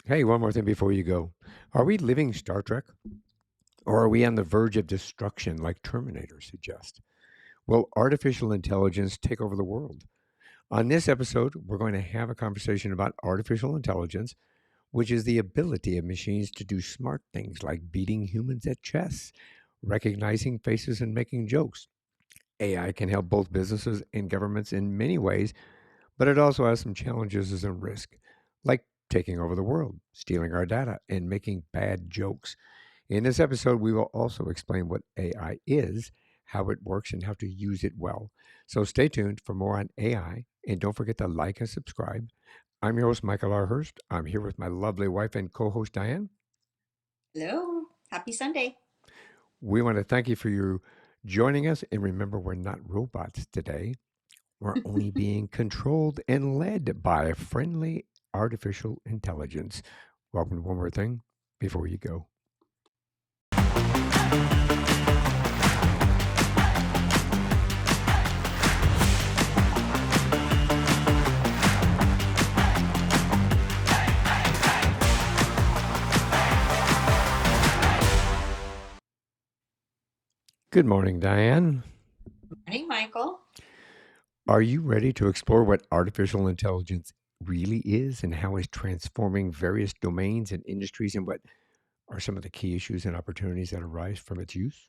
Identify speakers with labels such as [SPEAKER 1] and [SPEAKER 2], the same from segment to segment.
[SPEAKER 1] Hey, one more thing before you go. Are we living Star Trek? Or are we on the verge of destruction like Terminator suggests? Will artificial intelligence take over the world? On this episode, we're going to have a conversation about artificial intelligence, which is the ability of machines to do smart things like beating humans at chess, recognizing faces, and making jokes. AI can help both businesses and governments in many ways, but it also has some challenges and risk, like taking over the world, stealing our data, and making bad jokes. In this episode, we will also explain what AI is, how it works, and how to use it well. So stay tuned for more on AI, and don't forget to like and subscribe. I'm your host, Michael R. Hurst. I'm here with my lovely wife and co host, Diane.
[SPEAKER 2] Hello. Happy Sunday.
[SPEAKER 1] We want to thank you for your joining us. And remember, we're not robots today. We're only being controlled and led by a friendly artificial intelligence. Welcome to one more thing before you go. Good morning, Diane.
[SPEAKER 2] Morning, Michael.
[SPEAKER 1] Are you ready to explore what artificial intelligence really is and how it's transforming various domains and industries and what are some of the key issues and opportunities that arise from its use?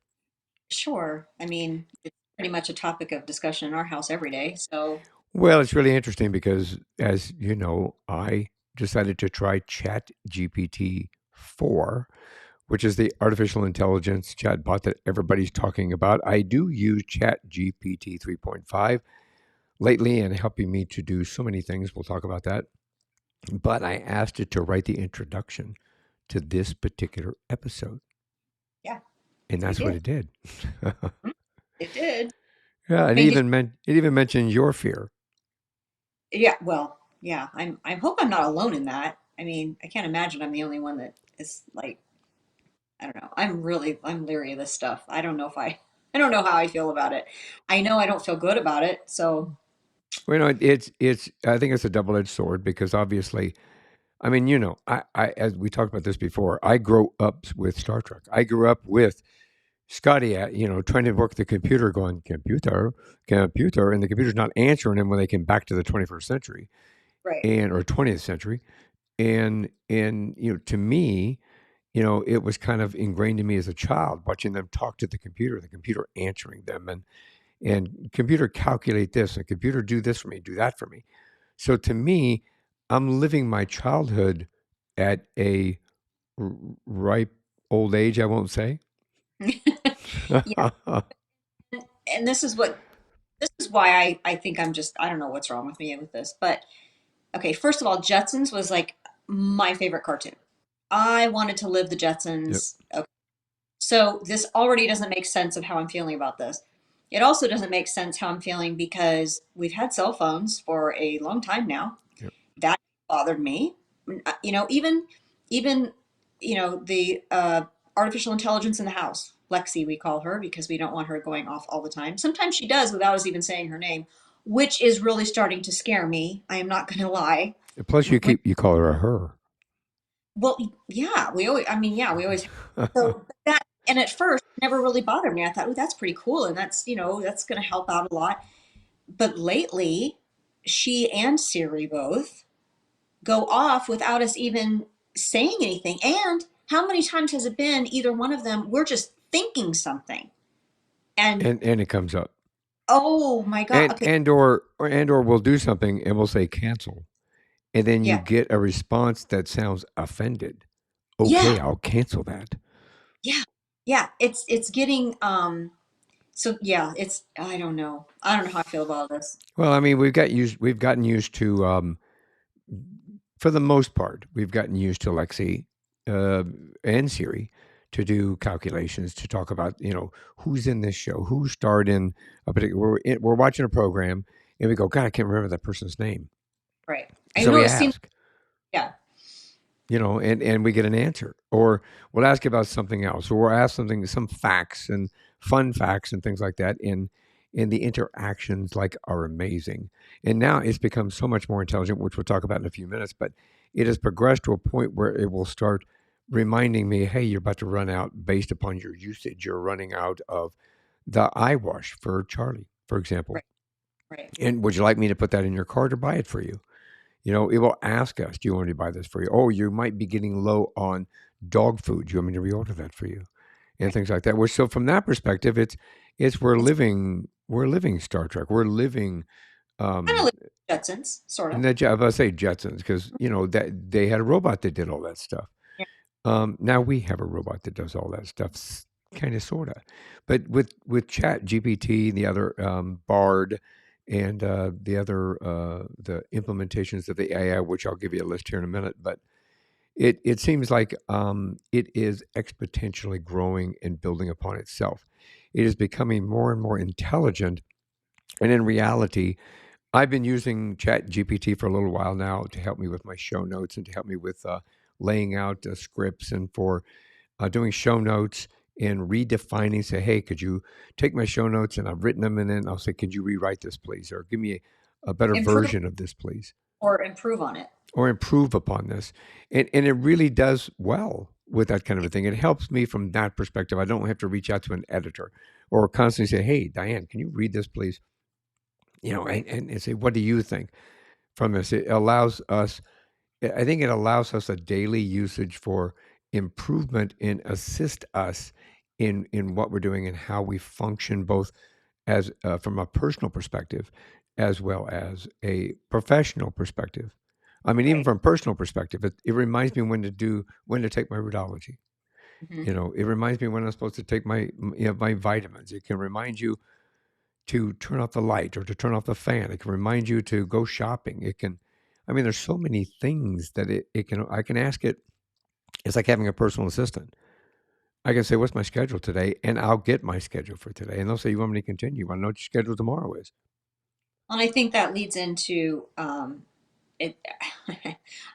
[SPEAKER 2] Sure. I mean, it's pretty much a topic of discussion in our house every day. So,
[SPEAKER 1] Well, it's really interesting because, as you know, I decided to try Chat GPT 4, which is the artificial intelligence chatbot that everybody's talking about. I do use Chat GPT 3.5 lately and helping me to do so many things. We'll talk about that. But I asked it to write the introduction to this particular episode,
[SPEAKER 2] yeah,
[SPEAKER 1] and
[SPEAKER 2] you
[SPEAKER 1] that's what
[SPEAKER 2] did.
[SPEAKER 1] it did.
[SPEAKER 2] Mhm. It did.
[SPEAKER 1] Yeah,
[SPEAKER 2] I mean,
[SPEAKER 1] it even mentioned your fear.
[SPEAKER 2] yeah, well, yeah, I hope I'm not alone in that. I mean, I can't imagine I'm the only one that is like, I don't know. I'm leery of this stuff. I don't know how I feel about it. I know I don't feel good about it. So,
[SPEAKER 1] Well, it's I think it's a double edged sword because obviously, I mean, I as we talked about this before, I grew up with Star Trek. I grew up with Scotty, trying to work the computer, going computer, and the computer's not answering him when they came back to the 21st century
[SPEAKER 2] right.
[SPEAKER 1] and or 20th century, and to me, it was kind of ingrained in me as a child watching them talk to the computer answering them, and computer calculate this, and computer do this for me, do that for me. So to me, I'm living my childhood at a ripe old age. I won't say.
[SPEAKER 2] Yeah. And this is why I think I don't know what's wrong with me with this, but okay, first of all, Jetsons was like my favorite cartoon. I wanted to live the
[SPEAKER 1] Yep.
[SPEAKER 2] Jetsons. Okay. So this already doesn't make sense of how I'm feeling about this. It also doesn't make sense how I'm feeling because we've had cell phones for a long time now.
[SPEAKER 1] Yep.
[SPEAKER 2] That bothered me. Even the artificial intelligence in the house, Lexi, we call her because we don't want her going off all the time. Sometimes she does without us even saying her name, which is really starting to scare me. I am not going to lie.
[SPEAKER 1] Plus, you call her a her.
[SPEAKER 2] Well, yeah, we always. So that, and at first, it never really bothered me. I thought, oh, that's pretty cool, and that's going to help out a lot. But lately, she and Siri both go off without us even saying anything. And how many times has it been either one of them? We're just thinking something, and
[SPEAKER 1] And it comes up,
[SPEAKER 2] oh my God, okay,
[SPEAKER 1] and or we'll do something and we'll say cancel, and then you
[SPEAKER 2] yeah,
[SPEAKER 1] get a response that sounds offended.
[SPEAKER 2] yeah,
[SPEAKER 1] Okay, I'll cancel that.
[SPEAKER 2] yeah, yeah. It's getting So yeah, it's I don't know how I feel about this.
[SPEAKER 1] Well, I mean, we've gotten used to, for the most part, we've gotten used to Lexi uh, and Siri to do calculations, to talk about, who's in this show, who starred in a particular. We're watching a program, and we go, God, I can't remember that person's name.
[SPEAKER 2] Right. I
[SPEAKER 1] So
[SPEAKER 2] know
[SPEAKER 1] we
[SPEAKER 2] it seems,
[SPEAKER 1] ask,
[SPEAKER 2] yeah.
[SPEAKER 1] and we get an answer, or we'll ask about something else, or we'll ask some facts and fun facts and things like that, and the interactions like are amazing. And now it's become so much more intelligent, which we'll talk about in a few minutes. But it has progressed to a point where it will start reminding me, hey, you're about to run out based upon your usage. You're running out of the eye wash for Charlie, for example.
[SPEAKER 2] Right. Right.
[SPEAKER 1] And would you like me to put that in your cart or buy it for you? It will ask us, do you want me to buy this for you? Oh, you might be getting low on dog food. Do you want me to reorder that for you? And
[SPEAKER 2] Right.
[SPEAKER 1] things like that. Which, so from that perspective, it's
[SPEAKER 2] It's
[SPEAKER 1] we're living Star Trek. We're living
[SPEAKER 2] kind of
[SPEAKER 1] um
[SPEAKER 2] like Jetsons, sort
[SPEAKER 1] and
[SPEAKER 2] of.
[SPEAKER 1] that I was about to say Jetsons, because that they had a robot that did all that stuff.
[SPEAKER 2] Yeah.
[SPEAKER 1] Now we have a robot that does all that stuff, kind of, sorta. But with Chat GPT, the other Bard, and the implementations of the AI, which I'll give you a list here in a minute, but it seems like it is exponentially growing and building upon itself. It is becoming more and more intelligent, and in reality, I've been using Chat GPT for a little while now to help me with my show notes and to help me with laying out scripts, and for doing show notes and redefining. Say, hey, could you take my show notes, and I've written them, and then I'll say, could you rewrite this, please, or give me a better
[SPEAKER 2] Improve
[SPEAKER 1] version of this, please,
[SPEAKER 2] or improve on it.
[SPEAKER 1] or improve upon this. And it really does well with that kind of a thing. It helps me from that perspective. I don't have to reach out to an editor or constantly say, hey, Diane, can you read this, please?
[SPEAKER 2] Right.
[SPEAKER 1] And say, what do you think from this? It allows us, I think it allows us a daily usage for improvement and assist us in what we're doing and how we function, both as from a personal perspective as well as a professional perspective. I mean, even
[SPEAKER 2] Right.
[SPEAKER 1] from personal perspective, it reminds me when to take my rhodology.
[SPEAKER 2] Hmm.
[SPEAKER 1] It reminds me when I'm supposed to take my vitamins. It can remind you to turn off the light or to turn off the fan. It can remind you to go shopping. It can, I mean, there's so many things that I can ask it. It's like having a personal assistant. I can say, what's my schedule today? And I'll get my schedule for today. And they'll say, you want me to continue? You want to know what your schedule tomorrow is?
[SPEAKER 2] And I think that leads into it.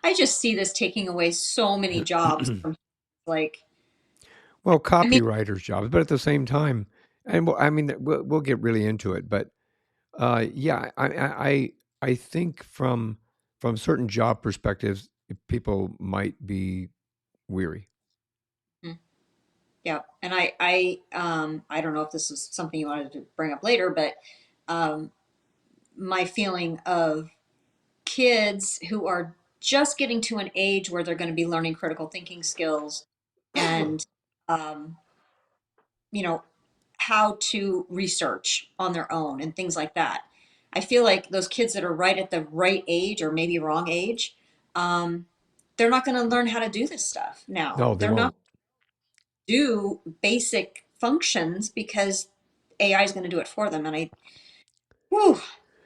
[SPEAKER 2] I just see this taking away so many jobs from, like,
[SPEAKER 1] Well,
[SPEAKER 2] I mean,
[SPEAKER 1] copywriters' jobs, but at the same time, and I mean, we'll get really into it, but yeah, I think from certain job perspectives, people might be weary.
[SPEAKER 2] mm, yeah. And I don't know if this is something you wanted to bring up later, but um, my feeling of kids who are just getting to an age where they're going to be learning critical thinking skills and um, you know, how to research on their own and things like that. I feel like those kids that are right at the right age or maybe wrong age, um, they're not going to learn how to do this stuff now.
[SPEAKER 1] No, they
[SPEAKER 2] They're not
[SPEAKER 1] won't.
[SPEAKER 2] do basic functions because AI is going to do it for them. And whew,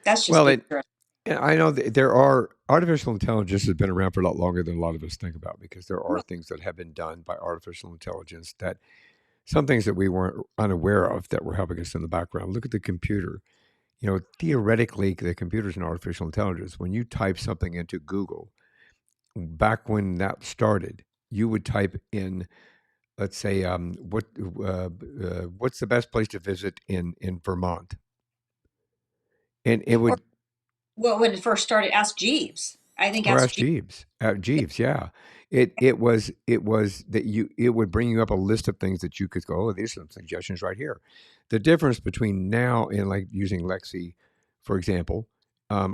[SPEAKER 2] that's just
[SPEAKER 1] Well,
[SPEAKER 2] dangerous.
[SPEAKER 1] I know there are artificial intelligence has been around for a lot longer than a lot of us think about, because there are things that have been done by artificial intelligence, that some things that we weren't unaware of that were helping us in the background. Look at the computer. Theoretically, the computer's an artificial intelligence. When you type something into Google, back when that started, you would type in, let's say, what's the best place to visit in Vermont, and it
[SPEAKER 2] Or
[SPEAKER 1] would,
[SPEAKER 2] well, when it first started, ask Jeeves. I think
[SPEAKER 1] or
[SPEAKER 2] ask
[SPEAKER 1] ask
[SPEAKER 2] Jeeves.
[SPEAKER 1] Jeeves. Jeeves, yeah. It was that it would bring you up a list of things that you could go, oh, there's some suggestions right here. The difference between now and like using Lexi, for example,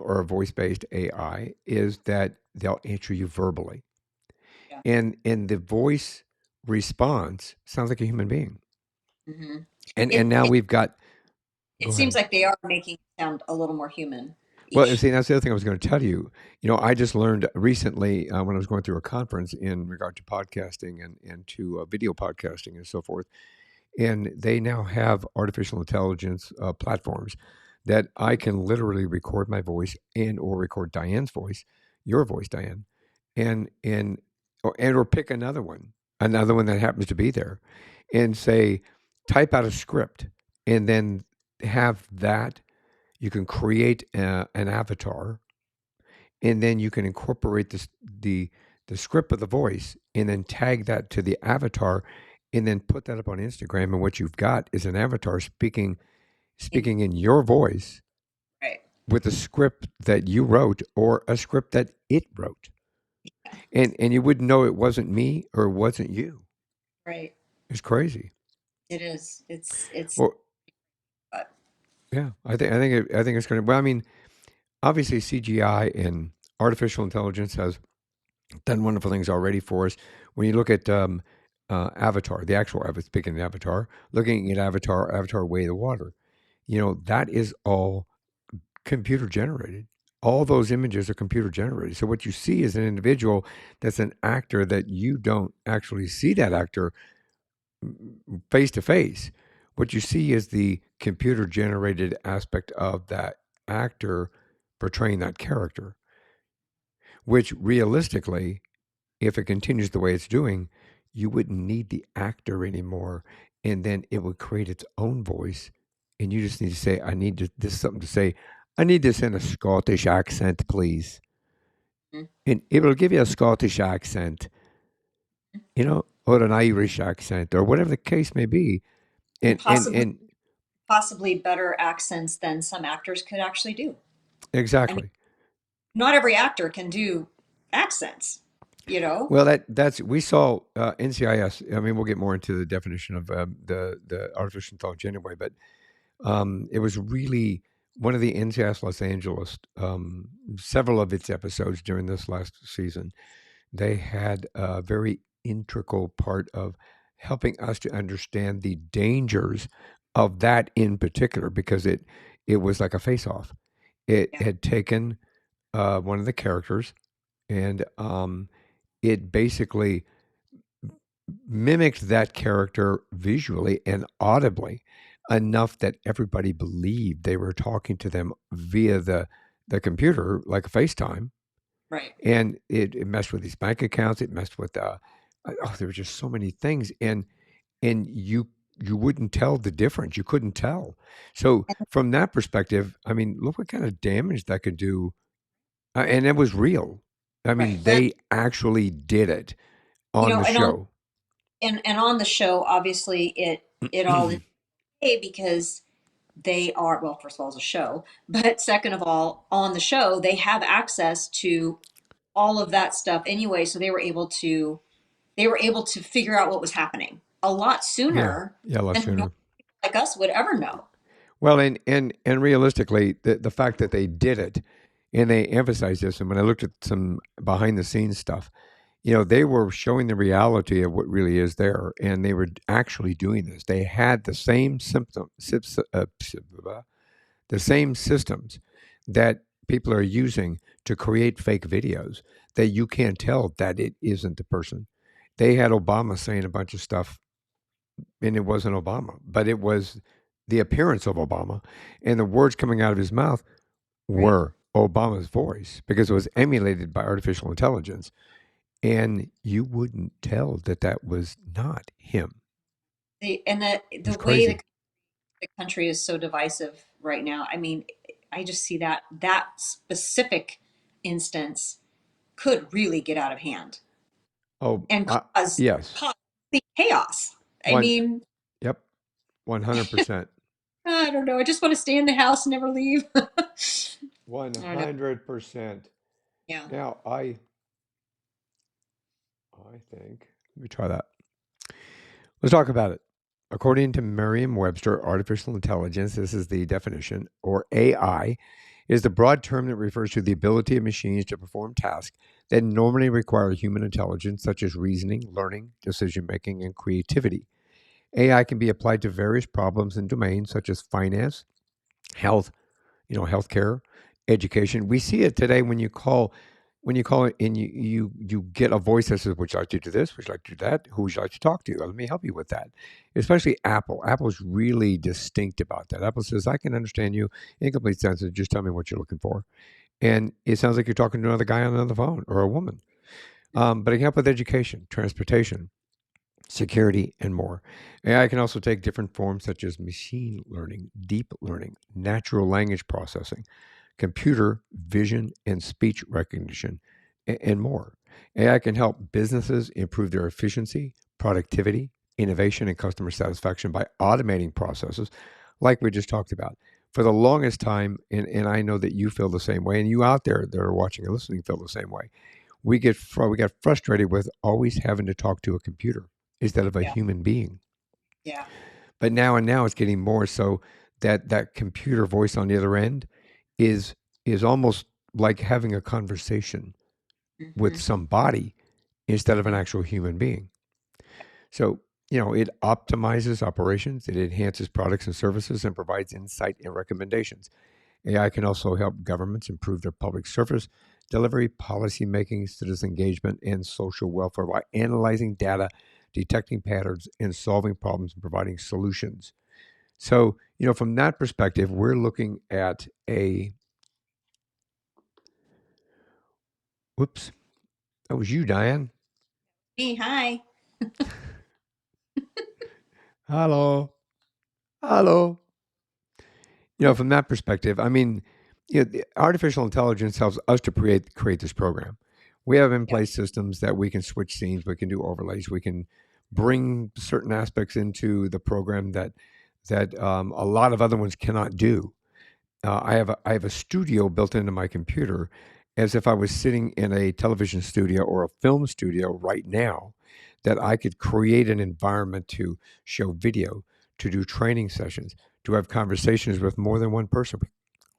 [SPEAKER 1] or a voice-based AI, is that they'll answer you verbally,
[SPEAKER 2] Yeah.
[SPEAKER 1] and the voice response sounds like a human being.
[SPEAKER 2] Hmm.
[SPEAKER 1] And
[SPEAKER 2] It,
[SPEAKER 1] now
[SPEAKER 2] it
[SPEAKER 1] we've got.
[SPEAKER 2] it
[SPEAKER 1] Go
[SPEAKER 2] seems
[SPEAKER 1] ahead.
[SPEAKER 2] like they are making it sound a little more human
[SPEAKER 1] Well, and
[SPEAKER 2] ish.
[SPEAKER 1] see, that's the other thing I was going to tell you. I just learned recently when I was going through a conference in regard to podcasting and to video podcasting and so forth. And they now have artificial intelligence platforms that I can literally record my voice and or record Diane's voice, your voice, Diane, and or pick another one that happens to be there, and say, type out a script, and then have that. You can create an avatar, and then you can incorporate the script of the voice, and then tag that to the avatar, and then put that up on Instagram. And what you've got is an avatar speaking in your voice
[SPEAKER 2] Right.
[SPEAKER 1] with a script that you wrote or a script that it wrote. and you wouldn't know it wasn't me or it wasn't you.
[SPEAKER 2] Right.
[SPEAKER 1] It's crazy.
[SPEAKER 2] It is. It's
[SPEAKER 1] Well,
[SPEAKER 2] uh,
[SPEAKER 1] yeah, I think it's going to. Well, I mean, obviously CGI and artificial intelligence has done wonderful things already for us. When you look at Avatar, the actual speaking of Avatar, looking at Avatar Way of the Water, that is all computer generated. All those images are computer generated. So what you see is an individual that's an actor that you don't actually see that actor face to face. What you see is the computer generated aspect of that actor portraying that character, which realistically, if it continues the way it's doing, you wouldn't need the actor anymore. And then it would create its own voice. And you just need to say, I need this something to say. I need this in a Scottish accent, please.
[SPEAKER 2] mm,
[SPEAKER 1] And it will give you a Scottish accent, or an Irish accent, or whatever the case may be.
[SPEAKER 2] and
[SPEAKER 1] And and
[SPEAKER 2] possibly
[SPEAKER 1] and
[SPEAKER 2] possibly better accents than some actors could actually do. I mean,
[SPEAKER 1] exactly.
[SPEAKER 2] not every actor can do accents, you know?
[SPEAKER 1] Well, that's we saw NCIS. I mean, we'll get more into the definition of the artificial intelligence anyway, but it was really one of the NCIS Los Angeles. Several of its episodes during this last season, they had a very integral part of helping us to understand the dangers of that in particular, because it was like a face-off. It
[SPEAKER 2] Yeah,
[SPEAKER 1] had taken one of the characters, and it basically mimicked that character visually and audibly enough that everybody believed they were talking to them via the computer, like a FaceTime.
[SPEAKER 2] right.
[SPEAKER 1] And it messed with these bank accounts. It messed with there were just so many things, and you wouldn't tell the difference. You couldn't tell. So from that perspective, I mean, look what kind of damage that could do, and it was real. I
[SPEAKER 2] Right.
[SPEAKER 1] mean,
[SPEAKER 2] And
[SPEAKER 1] they actually did it
[SPEAKER 2] you
[SPEAKER 1] on
[SPEAKER 2] know,
[SPEAKER 1] the
[SPEAKER 2] and on
[SPEAKER 1] show.
[SPEAKER 2] and on the show, obviously it all is okay because they are, well, first of all, it's a show, but second of all, on the show, they have access to all of that stuff anyway, so they were able to figure out what was happening a lot
[SPEAKER 1] Yeah,
[SPEAKER 2] sooner
[SPEAKER 1] yeah, a lot
[SPEAKER 2] than normal
[SPEAKER 1] sooner.
[SPEAKER 2] people like us would ever know.
[SPEAKER 1] Well, and realistically, the fact that they did it, and they emphasized this, and when I looked at some behind the scenes stuff, they were showing the reality of what really is there, and they were actually doing this. They had the same the same systems that people are using to create fake videos that you can't tell that it isn't the person. They had Obama saying a bunch of stuff, and it wasn't Obama, but it was the appearance of Obama, and the words coming out of his mouth
[SPEAKER 2] Right.
[SPEAKER 1] were Obama's voice because it was emulated by artificial intelligence, and you wouldn't tell that that was not him.
[SPEAKER 2] And the
[SPEAKER 1] It
[SPEAKER 2] the
[SPEAKER 1] was
[SPEAKER 2] way
[SPEAKER 1] crazy.
[SPEAKER 2] the country is so divisive right now. I mean, I just see that specific instance could really get out of hand
[SPEAKER 1] Oh,
[SPEAKER 2] and cause
[SPEAKER 1] yes,
[SPEAKER 2] cause the chaos. I
[SPEAKER 1] one.
[SPEAKER 2] mean,
[SPEAKER 1] Yep, 100%,
[SPEAKER 2] I don't know. I just want to stay in the house and never leave. I don't know.
[SPEAKER 1] 100%.
[SPEAKER 2] Yeah.
[SPEAKER 1] Now, I think let me try that. Let's talk about it. According to Merriam-Webster, artificial intelligence, this is the definition, or AI, is the broad term that refers to the ability of machines to perform tasks that normally require human intelligence, such as reasoning, learning, decision making, and creativity. AI can be applied to various problems and domains such as finance, health, healthcare, education. We see it today when you call it and you get a voice that says, "Would you like to do this? Would you like to do that? Who would you like to talk to? Let me help you with that." Especially Apple. Apple's really distinct about that. Apple says, "I can understand you in complete sentences. Just tell me what you're looking for." And it sounds like you're talking to another guy on another phone or a woman. But it can help with education, transportation, security, and more. AI can also take different forms such as machine learning, deep learning, natural language processing, computer vision and speech recognition, and more. AI can help businesses improve their efficiency, productivity, innovation, and customer satisfaction by automating processes like we just talked about. For the longest time, and I know that you feel the same way, and you out there that are watching and listening feel the same way, we get frustrated with always having to talk to a computer instead of a
[SPEAKER 2] Yeah.
[SPEAKER 1] human being.
[SPEAKER 2] Yeah.
[SPEAKER 1] But now it's getting more so that that computer voice on the other end is is almost like having a conversation with
[SPEAKER 2] Hmm.
[SPEAKER 1] somebody instead of an
[SPEAKER 2] Hmm.
[SPEAKER 1] actual human being. So, it optimizes operations, it enhances products and services, and provides insight and recommendations. AI can also help governments improve their public service delivery, policy making, citizen engagement, and social welfare by analyzing data, detecting patterns, and solving problems and providing solutions. So, from that perspective, we're looking at a whoops, that was you, Diane.
[SPEAKER 2] Hey, hi.
[SPEAKER 1] Hello. Hello. From that perspective, I mean, the artificial intelligence helps us to create this program. We have in
[SPEAKER 2] Yeah.
[SPEAKER 1] place systems that we can switch scenes, we can do overlays, we can bring certain aspects into the program that a lot of other ones cannot do. I have a studio built into my computer, as if I was sitting in a television studio or a film studio right now, that I could create an environment to show video, to do training sessions, to have conversations with more than one person.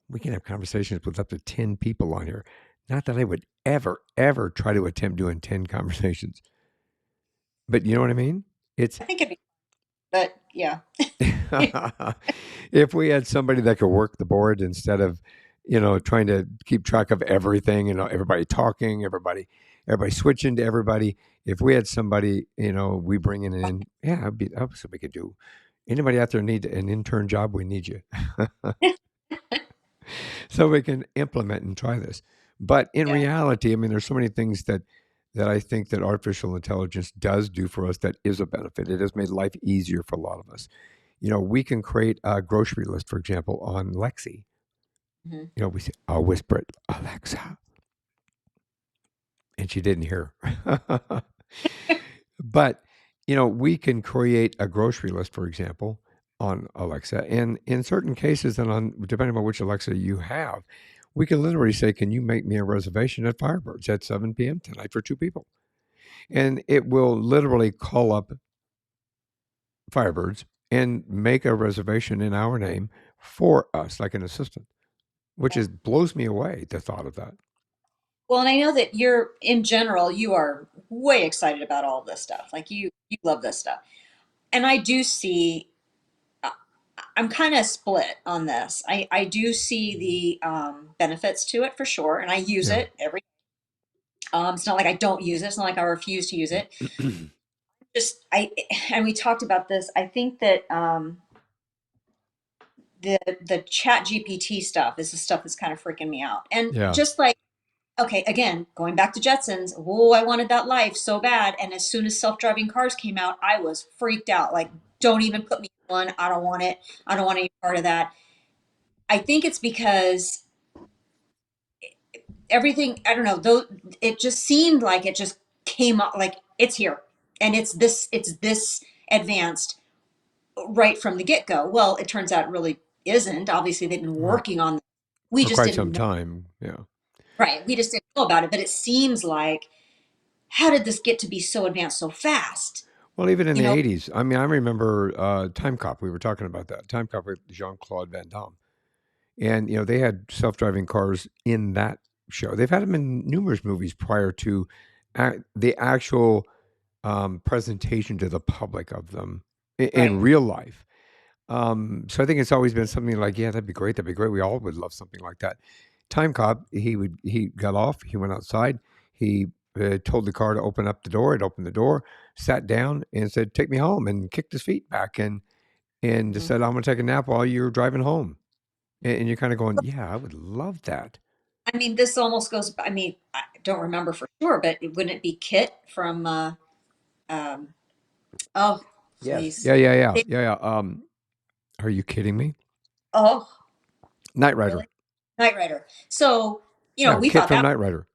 [SPEAKER 1] We can have conversations with up to 10 people on here. Not that I would ever try to attempt doing 10 conversations, but you know what I mean? It's
[SPEAKER 2] I think it'd be, but yeah.
[SPEAKER 1] if we had somebody that could work the board instead of, trying to keep track of everything and everybody talking, everybody switching to everybody. If we had somebody, we bring in, yeah, that's what we could do. Anybody out there need an intern job? We need you. So we can implement and try this. But in
[SPEAKER 2] Yeah.
[SPEAKER 1] reality, I mean, there's so many things that I think that artificial intelligence does do for us that is a benefit. It has made life easier for a lot of us. We can create a grocery list, for example, on Lexi.
[SPEAKER 2] Hmm.
[SPEAKER 1] We say, I'll whisper it, Alexa, and she didn't hear. But, we can create a grocery list, for example, on Alexa. And in certain cases, and on depending on which Alexa you have, we can literally say, can you make me a reservation at Firebirds at 7 p.m. tonight for two people? And it will literally call up Firebirds and make a reservation in our name for us, like an assistant, which
[SPEAKER 2] Yeah.
[SPEAKER 1] is blows me away, the thought of that.
[SPEAKER 2] Well, and I know that you're in general, you are way excited about all of this stuff. Like you love this stuff. And I do see I- I'm kind of split on this. I do see the benefits to it for sure, and I use
[SPEAKER 1] Yeah.
[SPEAKER 2] it every. It's not like I don't use it. It's not like I refuse to use it. Just I and we talked about this. I think that the Chat GPT stuff is the stuff that's kind of freaking me out. And
[SPEAKER 1] Yeah.
[SPEAKER 2] just like okay, again, going back to Jetsons, oh, I wanted that life so bad. And as soon as self-driving cars came out, I was freaked out. Like, don't even put me in one. I don't want it. I don't want any part of that. I think it's because everything, I don't know, though it just seemed like it just came up like it's here. And it's this advanced right from the get-go. Well, it turns out it really isn't. Obviously, they've been
[SPEAKER 1] Right.
[SPEAKER 2] working on this. We
[SPEAKER 1] For
[SPEAKER 2] just
[SPEAKER 1] quite
[SPEAKER 2] didn't
[SPEAKER 1] some
[SPEAKER 2] know.
[SPEAKER 1] time. Yeah.
[SPEAKER 2] Right. We just didn't know about it. But it seems like how did this get to be so advanced so fast?
[SPEAKER 1] Well, even in
[SPEAKER 2] You
[SPEAKER 1] the
[SPEAKER 2] know,
[SPEAKER 1] 80s, I mean, I remember Time Cop. We were talking about that. Time Cop with Jean Claude Van Damme. And, they had self driving cars in that show. They've had them in numerous movies prior to the actual presentation to the public of them in
[SPEAKER 2] right.
[SPEAKER 1] real life. So I think it's always been something like, yeah, that'd be great. That'd be great. We all would love something like that. Time Cop, he got off, he went outside, he told the car to open up the door. It opened the door, sat down, and said, "Take me home," and kicked his feet back and just
[SPEAKER 2] Mhm.
[SPEAKER 1] said, "I'm going to take a nap while you're driving home." And you're kind of going, "Yeah, I would love that."
[SPEAKER 2] I mean, this almost goes. I mean, I don't remember for sure, but wouldn't it be Kit from? Um, oh,
[SPEAKER 1] Yes.
[SPEAKER 2] please.
[SPEAKER 1] Yeah, yeah, yeah,
[SPEAKER 2] It-
[SPEAKER 1] yeah, yeah. Are you kidding me?
[SPEAKER 2] oh,
[SPEAKER 1] Knight Rider.
[SPEAKER 2] really? Knight Rider. So
[SPEAKER 1] Yeah,
[SPEAKER 2] we
[SPEAKER 1] Kit
[SPEAKER 2] thought
[SPEAKER 1] from
[SPEAKER 2] that
[SPEAKER 1] Knight Rider.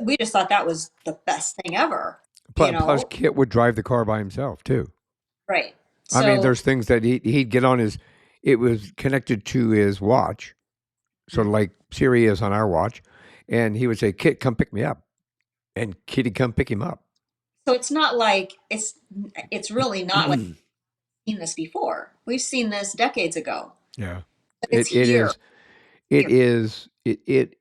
[SPEAKER 2] we just thought that was the best thing ever. You
[SPEAKER 1] Plus,
[SPEAKER 2] know,
[SPEAKER 1] Kit would drive the car by himself too.
[SPEAKER 2] right?
[SPEAKER 1] I mean,
[SPEAKER 2] So
[SPEAKER 1] there's things that he'd get on his. It was connected to his watch, sort
[SPEAKER 2] mhm.
[SPEAKER 1] of like Siri is on our watch, and he would say, "Kit, come pick me up," And Kitty come pick him up.
[SPEAKER 2] So it's not like it's really not like we've seen this before. We've seen this decades ago.
[SPEAKER 1] Yeah.
[SPEAKER 2] But it's
[SPEAKER 1] It
[SPEAKER 2] here.
[SPEAKER 1] is it is it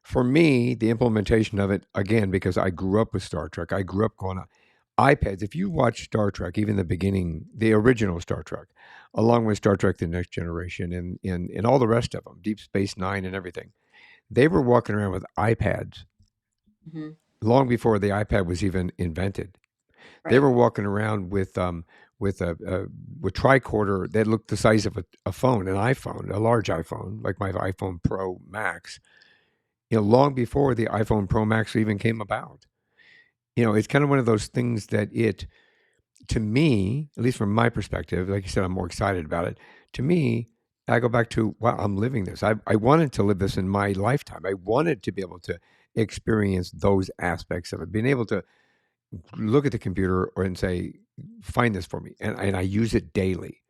[SPEAKER 1] for me, the implementation of it, again, because I grew up with Star Trek, I grew up going on iPads. If you watch Star Trek, even the beginning, the original Star Trek, along with Star Trek The Next Generation and all the rest of them, Deep Space Nine and everything, they were walking around with iPads
[SPEAKER 2] Hmm.
[SPEAKER 1] long before the iPad was even invented. They
[SPEAKER 2] Right.
[SPEAKER 1] were walking around with a with tricorder that looked the size of a phone, an iPhone, a large iPhone, like my iPhone Pro Max. Long before the iPhone Pro Max even came about. It's kind of one of those things that to me, at least from my perspective, like you said, I'm more excited about it. To me, I go back to, wow, I'm living this. I wanted to live this in my lifetime. I wanted to be able to experience those aspects of it, being able to look at the computer and say, find this for me. And I use it daily.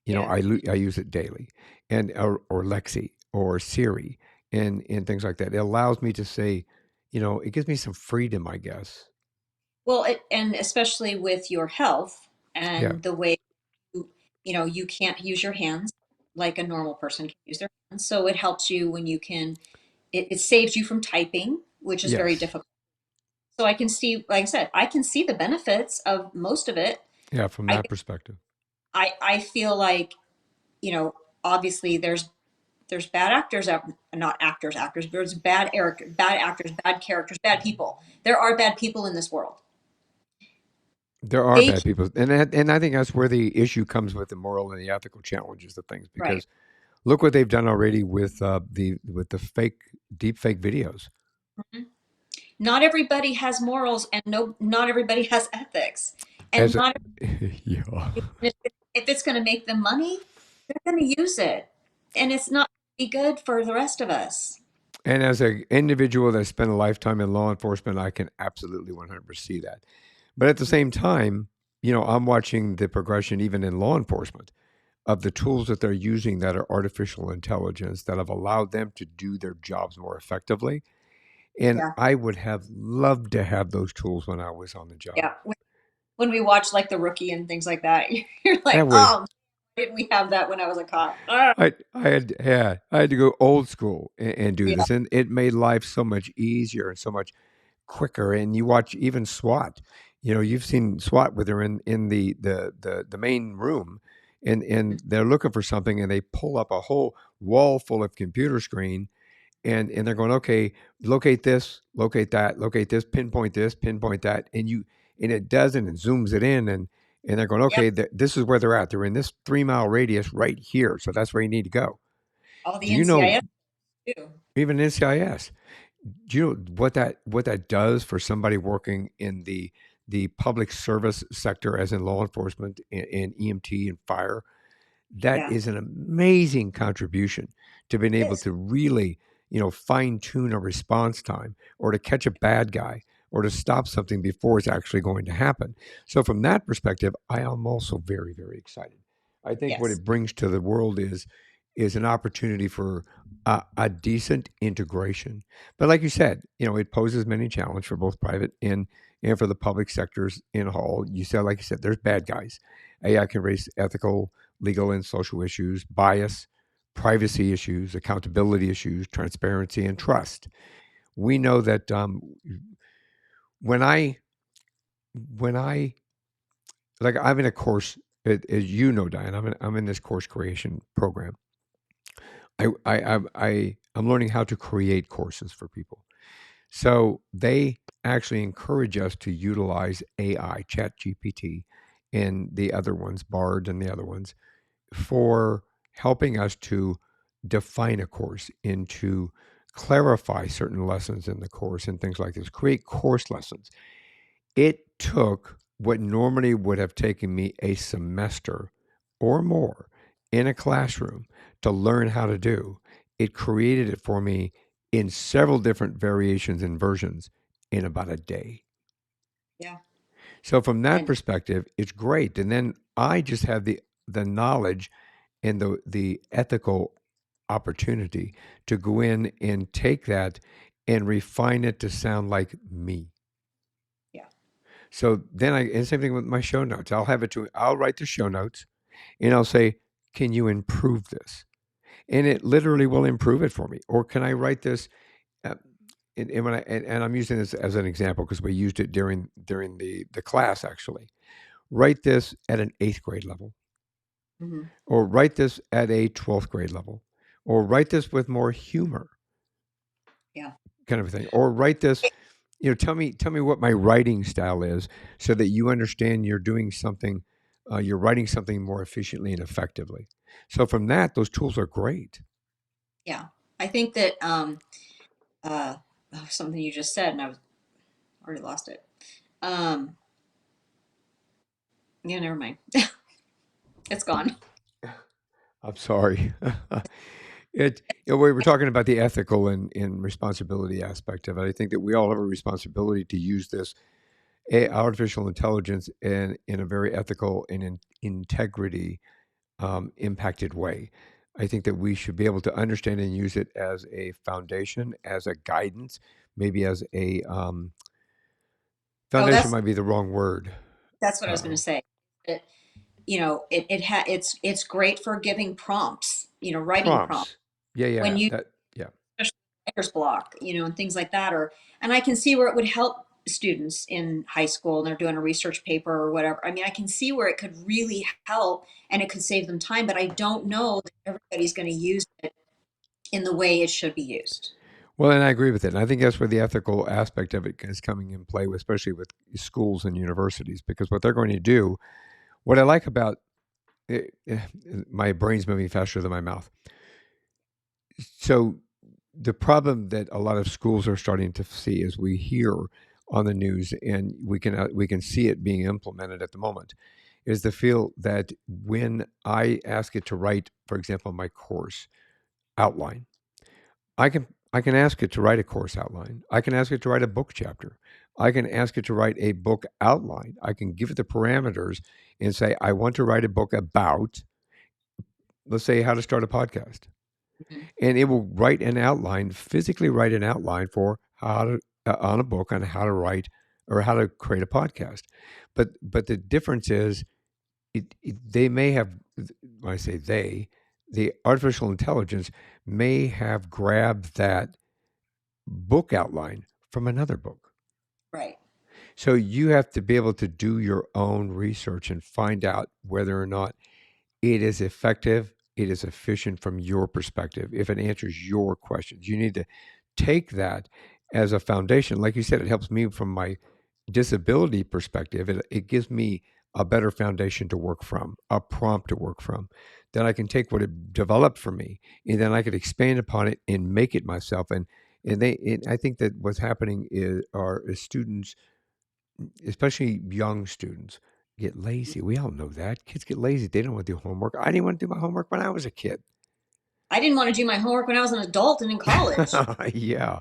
[SPEAKER 2] Yeah.
[SPEAKER 1] I use it daily, and or Lexi or Siri and things like that. It allows me to say, it gives me some freedom, I guess.
[SPEAKER 2] Well, and especially with your health
[SPEAKER 1] Yeah.
[SPEAKER 2] and the way you can't use your hands like a normal person can use their hands. So it helps you when you can. It saves you from typing, which is very
[SPEAKER 1] Yes.
[SPEAKER 2] difficult. So I can see, like I said, I can see the benefits of most of it.
[SPEAKER 1] Yeah. From
[SPEAKER 2] I
[SPEAKER 1] that perspective.
[SPEAKER 2] I feel like you know obviously there's bad actors out, not actors, there's bad actors, bad characters, bad people. There are bad people in this world.
[SPEAKER 1] There are
[SPEAKER 2] They
[SPEAKER 1] bad people, and I think that's where the issue comes with the moral and the ethical challenges of things.
[SPEAKER 2] right.
[SPEAKER 1] Because look what they've done already with the fake deep fake videos.
[SPEAKER 2] Mhm. Not everybody has morals, and no, not everybody has ethics, and
[SPEAKER 1] As a,
[SPEAKER 2] not
[SPEAKER 1] yeah.
[SPEAKER 2] if it's going to make them money, they're going to use it, and it's not be good for the rest of us.
[SPEAKER 1] And as an individual that spent a lifetime in law enforcement, I can absolutely 100% see that. But at the same time, I'm watching the progression even in law enforcement of the tools that they're using that are artificial intelligence that have allowed them to do their jobs more effectively. And
[SPEAKER 2] Yeah,
[SPEAKER 1] I would have loved to have those tools when I was on the job.
[SPEAKER 2] yeah. When we watch like The Rookie and things like that, you're like,
[SPEAKER 1] That was
[SPEAKER 2] oh, didn't we have that when I was a cop? Ah,
[SPEAKER 1] I had to go old school and do
[SPEAKER 2] yeah,
[SPEAKER 1] this, and it made life so much easier and so much quicker. And you watch even SWAT. You've seen SWAT where they're in the main room, and they're looking for something, and they pull up a whole wall full of computer screen, and they're going, okay, locate this, locate this, pinpoint that, and it does it and zooms it in, and they're going,
[SPEAKER 2] yep.
[SPEAKER 1] okay, this is where they're at. They're in this 3 mile radius right here, so that's where you need to go.
[SPEAKER 2] All the
[SPEAKER 1] Do you know
[SPEAKER 2] NCIS too.
[SPEAKER 1] even NCIS? Do you know what that does for somebody working in the public service sector, as in law enforcement and EMT and fire? That
[SPEAKER 2] Yeah,
[SPEAKER 1] is an amazing contribution to being
[SPEAKER 2] it
[SPEAKER 1] able
[SPEAKER 2] is.
[SPEAKER 1] to really, fine tune a response time or to catch a bad guy or to stop something before it's actually going to happen. So from that perspective, I am also very, very excited. I think what
[SPEAKER 2] Yes,
[SPEAKER 1] it brings to the world is an opportunity for a decent integration. But like you said, it poses many challenges for both private and for the public sectors in whole. You said, like you said, there's bad guys. AI can raise ethical, legal, and social issues, bias, privacy issues, accountability issues, transparency, and trust. We know that when I when I like I'm in a course, as you know, Diane, I'm in this course creation program. I'm learning how to create courses for people. So they actually encourage us to utilize AI, Chat GPT, and the other ones, Bard, and the other ones for helping us to define a course and to clarify certain lessons in the course and things like this, create course lessons. It took what normally would have taken me a semester or more in a classroom to learn how to do. It created it for me in several different variations and versions in about a day.
[SPEAKER 2] yeah,
[SPEAKER 1] So from that
[SPEAKER 2] and
[SPEAKER 1] perspective, it's great. And then I just have the knowledge and the ethical opportunity to go in and take that and refine it to sound like me. So then and same thing with my show notes. I'll write the show notes and I'll say, can you improve this? And it literally will improve it for me. Or can I write this? Uh, and I'm using this as an example because we used it during the class actually. Write this at an eighth grade level,
[SPEAKER 2] Hmm.
[SPEAKER 1] or write this at a 12th grade level, or write this with more humor,
[SPEAKER 2] Yeah.
[SPEAKER 1] kind of a thing, or write this. Tell me what my writing style is, so that you understand you're doing something, you're writing something more efficiently and effectively. So from that, those tools are great.
[SPEAKER 2] Yeah. I think that uh, something you just said, and I was already lost it. Um, yeah, never mind. It's gone.
[SPEAKER 1] I'm sorry. We were talking about the ethical and responsibility aspect of it. I think that we all have a responsibility to use this artificial intelligence in a very ethical and integrity impacted way. I think that we should be able to understand and use it as a foundation, as a guidance, maybe as a
[SPEAKER 2] Oh,
[SPEAKER 1] foundation might be the wrong word.
[SPEAKER 2] that's what I was going
[SPEAKER 1] Uh,
[SPEAKER 2] to say. It, it's great for giving prompts. Writing prompts
[SPEAKER 1] Prompts. Yeah,
[SPEAKER 2] when
[SPEAKER 1] yeah,
[SPEAKER 2] you
[SPEAKER 1] that, yeah.
[SPEAKER 2] writer's block, and things like that. And I can see where it would help students in high school and they're doing a research paper or whatever. I mean, I can see where it could really help and it could save them time, but I don't know that everybody's going to use it in the way it should be used.
[SPEAKER 1] Well, and I agree with it. And I think that's where the ethical aspect of it is coming in play, especially with schools and universities, because what they're going to do, what I like about it, my brain's moving faster than my mouth. So the problem that a lot of schools are starting to see, as we hear on the news, and we can see it being implemented at the moment, is the feel that when I ask it to write, for example, my course outline, I can ask it to write a course outline. I can ask it to write a book chapter. I can ask it to write a book outline. I can give it the parameters and say, I want to write a book about, let's say, how to start a podcast.
[SPEAKER 2] Mhm.
[SPEAKER 1] And it will write an outline, physically write an outline for how to, on a book on how to write or how to create a podcast. But the difference is, they may have, when I say they, the artificial intelligence may have grabbed that book outline from another book.
[SPEAKER 2] Right.
[SPEAKER 1] So you have to be able to do your own research and find out whether or not it is effective, it is efficient from your perspective, if it answers your questions. You need to take that as a foundation. Like you said, it helps me from my disability perspective. It gives me a better foundation to work from, a prompt to work from. Then I can take what it developed for me, and then I could expand upon it and make it myself. And I think that what's happening is students, especially young students, get lazy. We all know that kids get lazy. They don't want to do homework. I didn't want to do my homework when I was a kid.
[SPEAKER 2] I didn't want to do my homework when I was an adult and in college.
[SPEAKER 1] Yeah.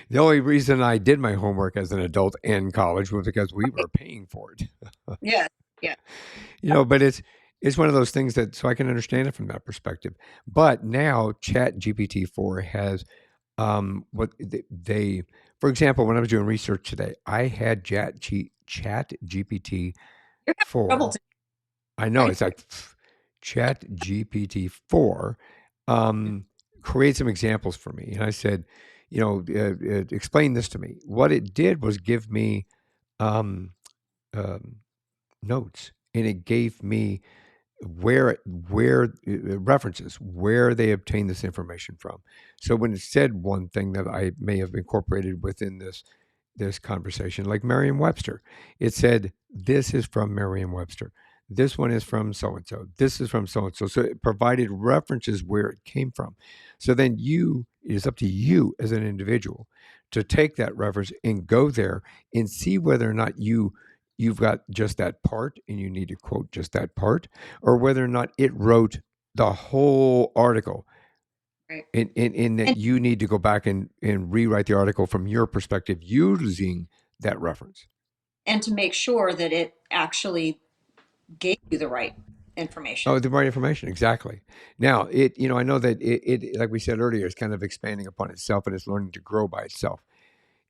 [SPEAKER 1] The only reason I did my homework as an adult in college was because we were paying for it.
[SPEAKER 2] Yeah. Yeah.
[SPEAKER 1] But it's one of those things that, so I can understand it from that perspective. But now Chat GPT-4 has what they, for example, when I was doing research today, I had Chat
[SPEAKER 2] You're having trouble
[SPEAKER 1] GPT-4.
[SPEAKER 2] to
[SPEAKER 1] I know,
[SPEAKER 2] right?
[SPEAKER 1] it's like Chat GPT-4 um, create some examples for me. And I said, explain this to me. What it did was give me um, um, notes, and it gave me where references, where they obtained this information from. So when it said one thing that I may have incorporated within this conversation, like Merriam-Webster, it said, this is from Merriam-Webster. This one is from so and so. This is from so and so. So it provided references where it came from. So then it is up to you as an individual to take that reference and go there and see whether or not you've got just that part and you need to quote just that part, or whether or not it wrote the whole article,
[SPEAKER 2] Right.
[SPEAKER 1] in that
[SPEAKER 2] And
[SPEAKER 1] you need to go back and rewrite the article from your perspective using that reference.
[SPEAKER 2] and to make sure that it actually gave you the right
[SPEAKER 1] Oh,
[SPEAKER 2] information.
[SPEAKER 1] the right information, exactly. Now, I know that it, like we said earlier, is kind of expanding upon itself and it's learning to grow by itself.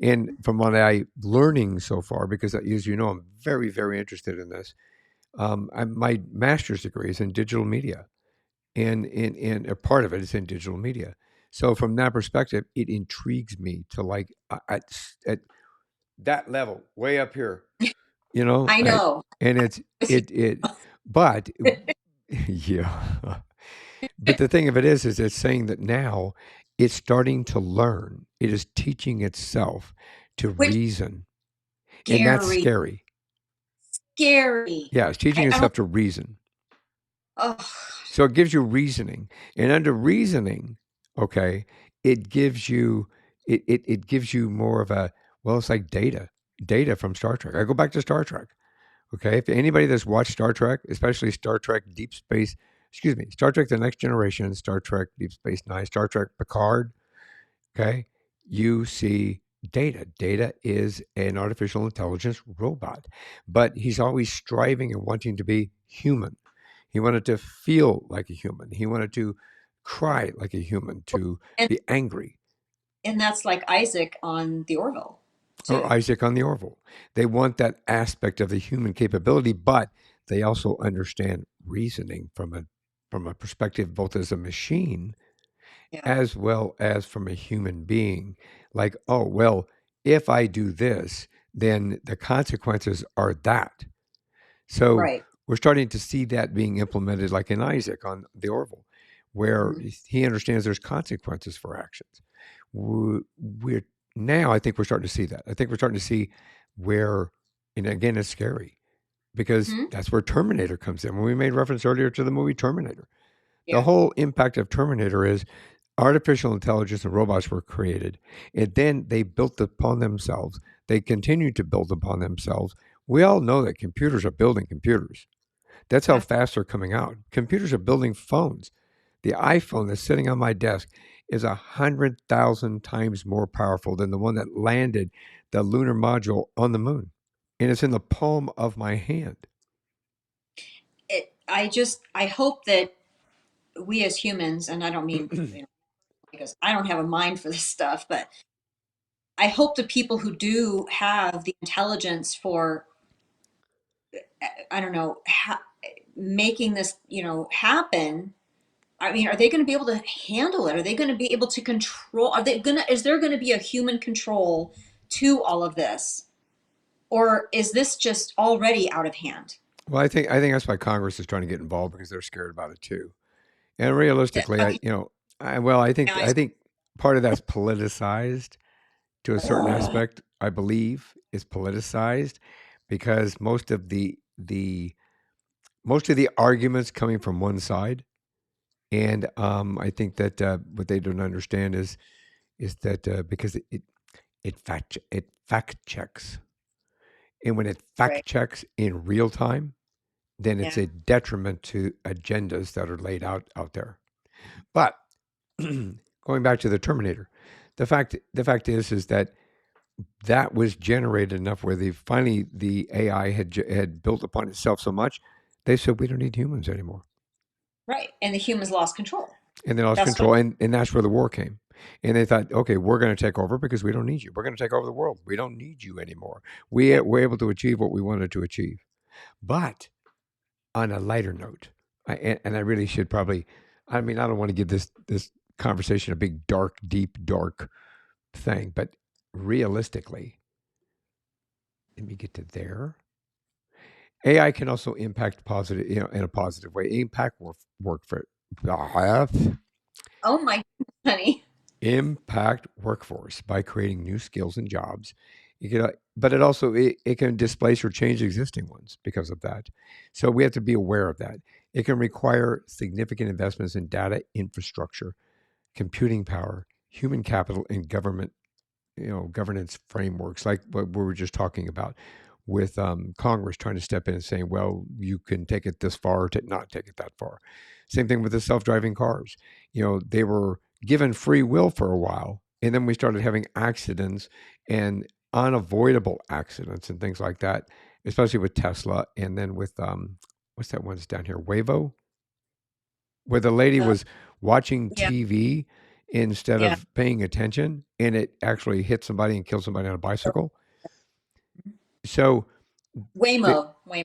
[SPEAKER 1] And from what I'm learning so far, because as you know, I'm very, very interested in this. My master's degree is in digital media, and a part of it is in digital media. So from that perspective, it intrigues me to like at that level, way up here, you know,
[SPEAKER 2] I know.
[SPEAKER 1] and it's
[SPEAKER 2] With you.
[SPEAKER 1] it, but yeah. But the thing of it is it's saying that now it's starting to learn. It is teaching itself to
[SPEAKER 2] Which
[SPEAKER 1] reason, and that's
[SPEAKER 2] scary,
[SPEAKER 1] scary.
[SPEAKER 2] scary.
[SPEAKER 1] Yeah, it's teaching
[SPEAKER 2] I don't.
[SPEAKER 1] itself to reason.
[SPEAKER 2] Oh,
[SPEAKER 1] So it gives you reasoning, and under reasoning, okay, it gives you it gives you more of a, well, it's like data from Star Trek. I go back to Star Trek. Okay, if anybody that's watched Star Trek, especially Star Trek Deep Space, excuse me, Star Trek The Next Generation, Star Trek Deep Space Nine, Star Trek Picard, okay, you see Data. Data is an artificial intelligence robot, but he's always striving and wanting to be human. He wanted to feel like a human. He wanted to cry like a human, to
[SPEAKER 2] and
[SPEAKER 1] be angry,
[SPEAKER 2] that's like Isaac on the Orville
[SPEAKER 1] or
[SPEAKER 2] too.
[SPEAKER 1] Isaac on the Orville. They want that aspect of the human capability, but they also understand reasoning from a perspective both as a machine
[SPEAKER 2] Yeah.
[SPEAKER 1] as well as from a human being. Like, oh, well, if I do this, then the consequences are that. So
[SPEAKER 2] Right.
[SPEAKER 1] we're starting to see that being implemented, like in Isaac on the Orville, where
[SPEAKER 2] Mhm.
[SPEAKER 1] he understands there's consequences for actions. We're now, I think we're starting to see that. I think we're starting to see where, and again, it's scary because
[SPEAKER 2] Mhm.
[SPEAKER 1] that's where Terminator comes in. When we made reference earlier to the movie Terminator, the
[SPEAKER 2] Yeah.
[SPEAKER 1] whole impact of Terminator is artificial intelligence and robots were created, and then they built upon themselves. They continue to build upon themselves. We all know that computers are building computers. That's how
[SPEAKER 2] Yeah.
[SPEAKER 1] fast they're coming out. Computers are building phones. The iPhone that's sitting on my desk is 100,000 times more powerful than the one that landed the lunar module on the moon. And it's in the palm of my hand.
[SPEAKER 2] I hope that we as humans, and I don't mean, because I don't have a mind for this stuff, but I hope the people who do have the intelligence for, I don't know, making this, happen. I mean, are they going to be able to handle it? Are they going to be able to control? Is there going to be a human control to all of this? Or is this just already out of hand?
[SPEAKER 1] Well, I think that's why Congress is trying to get involved because they're scared about it too. And
[SPEAKER 2] Yeah,
[SPEAKER 1] realistically,
[SPEAKER 2] okay.
[SPEAKER 1] I
[SPEAKER 2] Guys.
[SPEAKER 1] think part of that's politicized to a certain
[SPEAKER 2] Ugh.
[SPEAKER 1] aspect. I believe is politicized because most of the arguments coming from one side, and I think that what they don't understand is that because it fact checks, and when it
[SPEAKER 2] Right.
[SPEAKER 1] fact checks in real time, then it's
[SPEAKER 2] Yeah.
[SPEAKER 1] a detriment to agendas that are laid out there. But going back to the Terminator, the fact is that that was generated enough where the AI had built upon itself so much, they said we don't need humans anymore,
[SPEAKER 2] Right. And the humans lost control.
[SPEAKER 1] and they lost
[SPEAKER 2] That's what.
[SPEAKER 1] control, and that's where the war came. And they thought, okay, we're going to take over because we don't need you. We're going to take over the world. We don't need you anymore.
[SPEAKER 2] Yeah.
[SPEAKER 1] We're able to achieve what we wanted to achieve. But on a lighter note, and I really should probably, I mean, I don't want to give this conversation a big dark, deep, dark thing, but realistically, let me get to there. AI can also impact positive, in a positive way. Impact work for
[SPEAKER 2] Oh my goodness, honey.
[SPEAKER 1] impact workforce by creating new skills and jobs. But it can displace or change existing ones because of that. So we have to be aware of that. It can require significant investments in data infrastructure, computing power, human capital, and governance frameworks like what we were just talking about with Congress trying to step in and saying, well, you can take it this far to not take it that far. Same thing with the self-driving cars. They were given free will for a while, and then we started having accidents and unavoidable accidents and things like that, especially with Tesla, and then with what's that one's down here, Waymo, where the lady
[SPEAKER 2] The
[SPEAKER 1] was watching
[SPEAKER 2] Yeah.
[SPEAKER 1] TV instead
[SPEAKER 2] Yeah.
[SPEAKER 1] of paying attention, and it actually hit somebody and killed somebody on a bicycle. So the
[SPEAKER 2] Waymo. Waymo.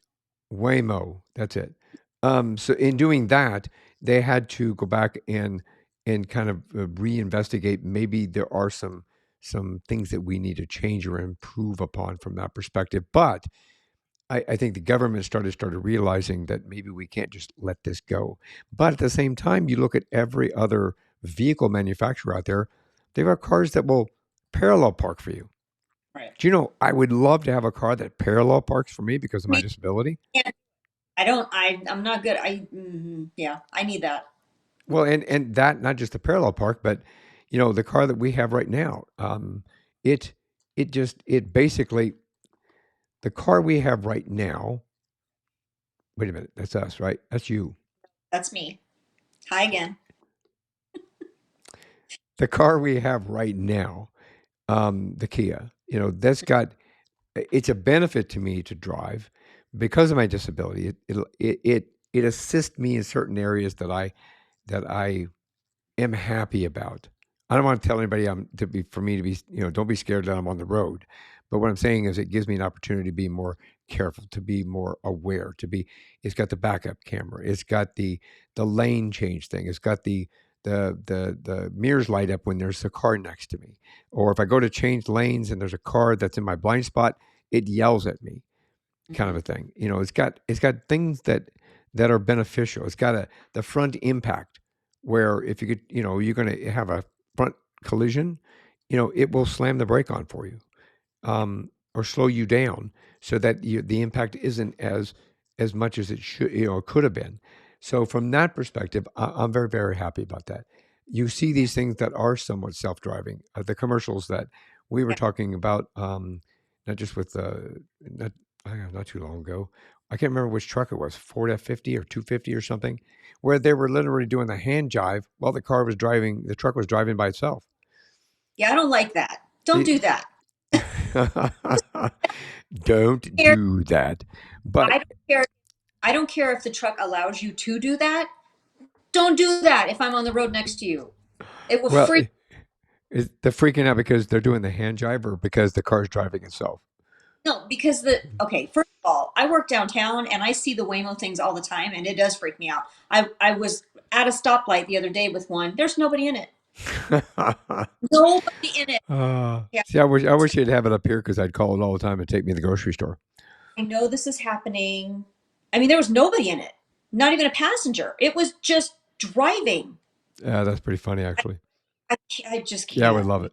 [SPEAKER 1] Waymo, that's it. So in doing that, they had to go back and kind of reinvestigate. Maybe there are some things that we need to change or improve upon from that perspective. But I think the government started realizing that maybe we can't just let this go. But at the same time, you look at every other vehicle manufacturer out there, they've got cars that will parallel park for you.
[SPEAKER 2] Right.
[SPEAKER 1] Do you know, I would love to have a car that parallel parks for me because of my
[SPEAKER 2] Me,
[SPEAKER 1] disability.
[SPEAKER 2] yeah, I don't. I'm not good. Yeah. I need that.
[SPEAKER 1] Well, and that not just the parallel park, but the car that we have right now, it it basically the car we have right now. Wait a minute, that's us, right? That's you.
[SPEAKER 2] That's me. Hi again.
[SPEAKER 1] The car we have right now, the Kia, that's got it's a benefit to me to drive because of my disability. It assists me in certain areas that I am happy about. I don't want to tell anybody for me to be, don't be scared that I'm on the road. But what I'm saying is it gives me an opportunity to be more careful, to be more aware, it's got the backup camera. It's got the lane change thing. It's got the mirrors light up when there's a car next to me. Or if I go to change lanes and there's a car that's in my blind spot, it yells at me, kind of
[SPEAKER 2] Hmm.
[SPEAKER 1] a thing. It's got things that are beneficial. It's got the front impact where if you could, you're going to have a front collision, it will slam the brake on for you, or slow you down so that the impact isn't as much as it should, could have been. So from that perspective, I'm very, very happy about that. You see
[SPEAKER 2] Yeah.
[SPEAKER 1] these things that are somewhat self-driving, the commercials that we were
[SPEAKER 2] Yeah.
[SPEAKER 1] talking about, not just with not not too long ago. I can't remember which truck it was, Ford F50 or 250 or something, where they were literally doing the hand jive while the truck was driving by itself.
[SPEAKER 2] Yeah. I don't like that. Don't do
[SPEAKER 1] It,
[SPEAKER 2] that.
[SPEAKER 1] don't
[SPEAKER 2] Care-
[SPEAKER 1] do that. But
[SPEAKER 2] I don't care. I don't care if the truck allows you to do that. Don't do that if I'm on the road next to you. It will
[SPEAKER 1] well,
[SPEAKER 2] freak.
[SPEAKER 1] is they're freaking out because they're doing the hand jive or because the car's driving itself?
[SPEAKER 2] No, because okay, first of all, I work downtown and I see the Waymo things all the time and it does freak me out. I was at a stoplight the other day with one. There's nobody in it. Nobody in it. Yeah.
[SPEAKER 1] See, I wish you'd have it up here because I'd call it all the time and take me to the grocery store.
[SPEAKER 2] I know this is happening. I mean, there was nobody in it. Not even a passenger. It was just driving.
[SPEAKER 1] Yeah, that's pretty funny, actually.
[SPEAKER 2] I just
[SPEAKER 1] Yeah, I would
[SPEAKER 2] can't.
[SPEAKER 1] love it.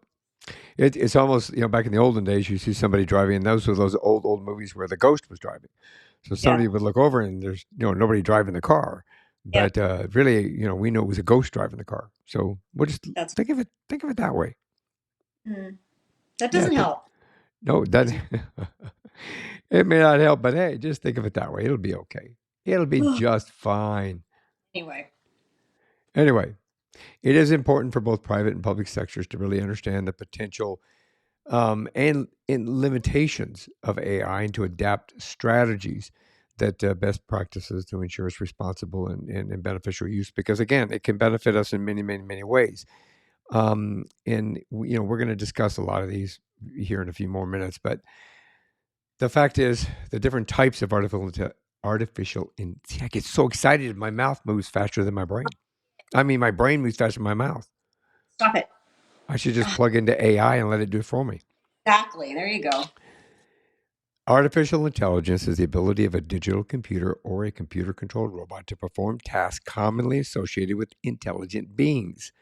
[SPEAKER 1] It's almost, back in the olden days, you see somebody driving, and those were those old movies where the ghost was driving. So
[SPEAKER 2] Yeah.
[SPEAKER 1] somebody would look over and there's, nobody driving the car.
[SPEAKER 2] Yeah.
[SPEAKER 1] But really, we know it was a ghost driving the car. So we'll just
[SPEAKER 2] That's
[SPEAKER 1] think of it that way.
[SPEAKER 2] mm, that
[SPEAKER 1] Yeah,
[SPEAKER 2] doesn't help.
[SPEAKER 1] no, that it may not help, but hey, just think of it that way. It'll be okay. It'll be just fine.
[SPEAKER 2] Anyway.
[SPEAKER 1] Anyway, it is important for both private and public sectors to really understand the potential and in limitations of AI and to adapt strategies that best practices to ensure its responsible and beneficial use. Because again, it can benefit us in many, many, many ways. And we're going to discuss a lot of these here in a few more minutes. But the fact is, the different types of see, I get so excited. My mouth moves faster than my brain. I mean, my brain moves faster than my mouth.
[SPEAKER 2] Stop it.
[SPEAKER 1] I should just
[SPEAKER 2] Ah,
[SPEAKER 1] plug into AI and let it do it for me.
[SPEAKER 2] exactly. There you go.
[SPEAKER 1] Artificial intelligence is the ability of a digital computer or a computer controlled robot to perform tasks commonly associated with intelligent beings.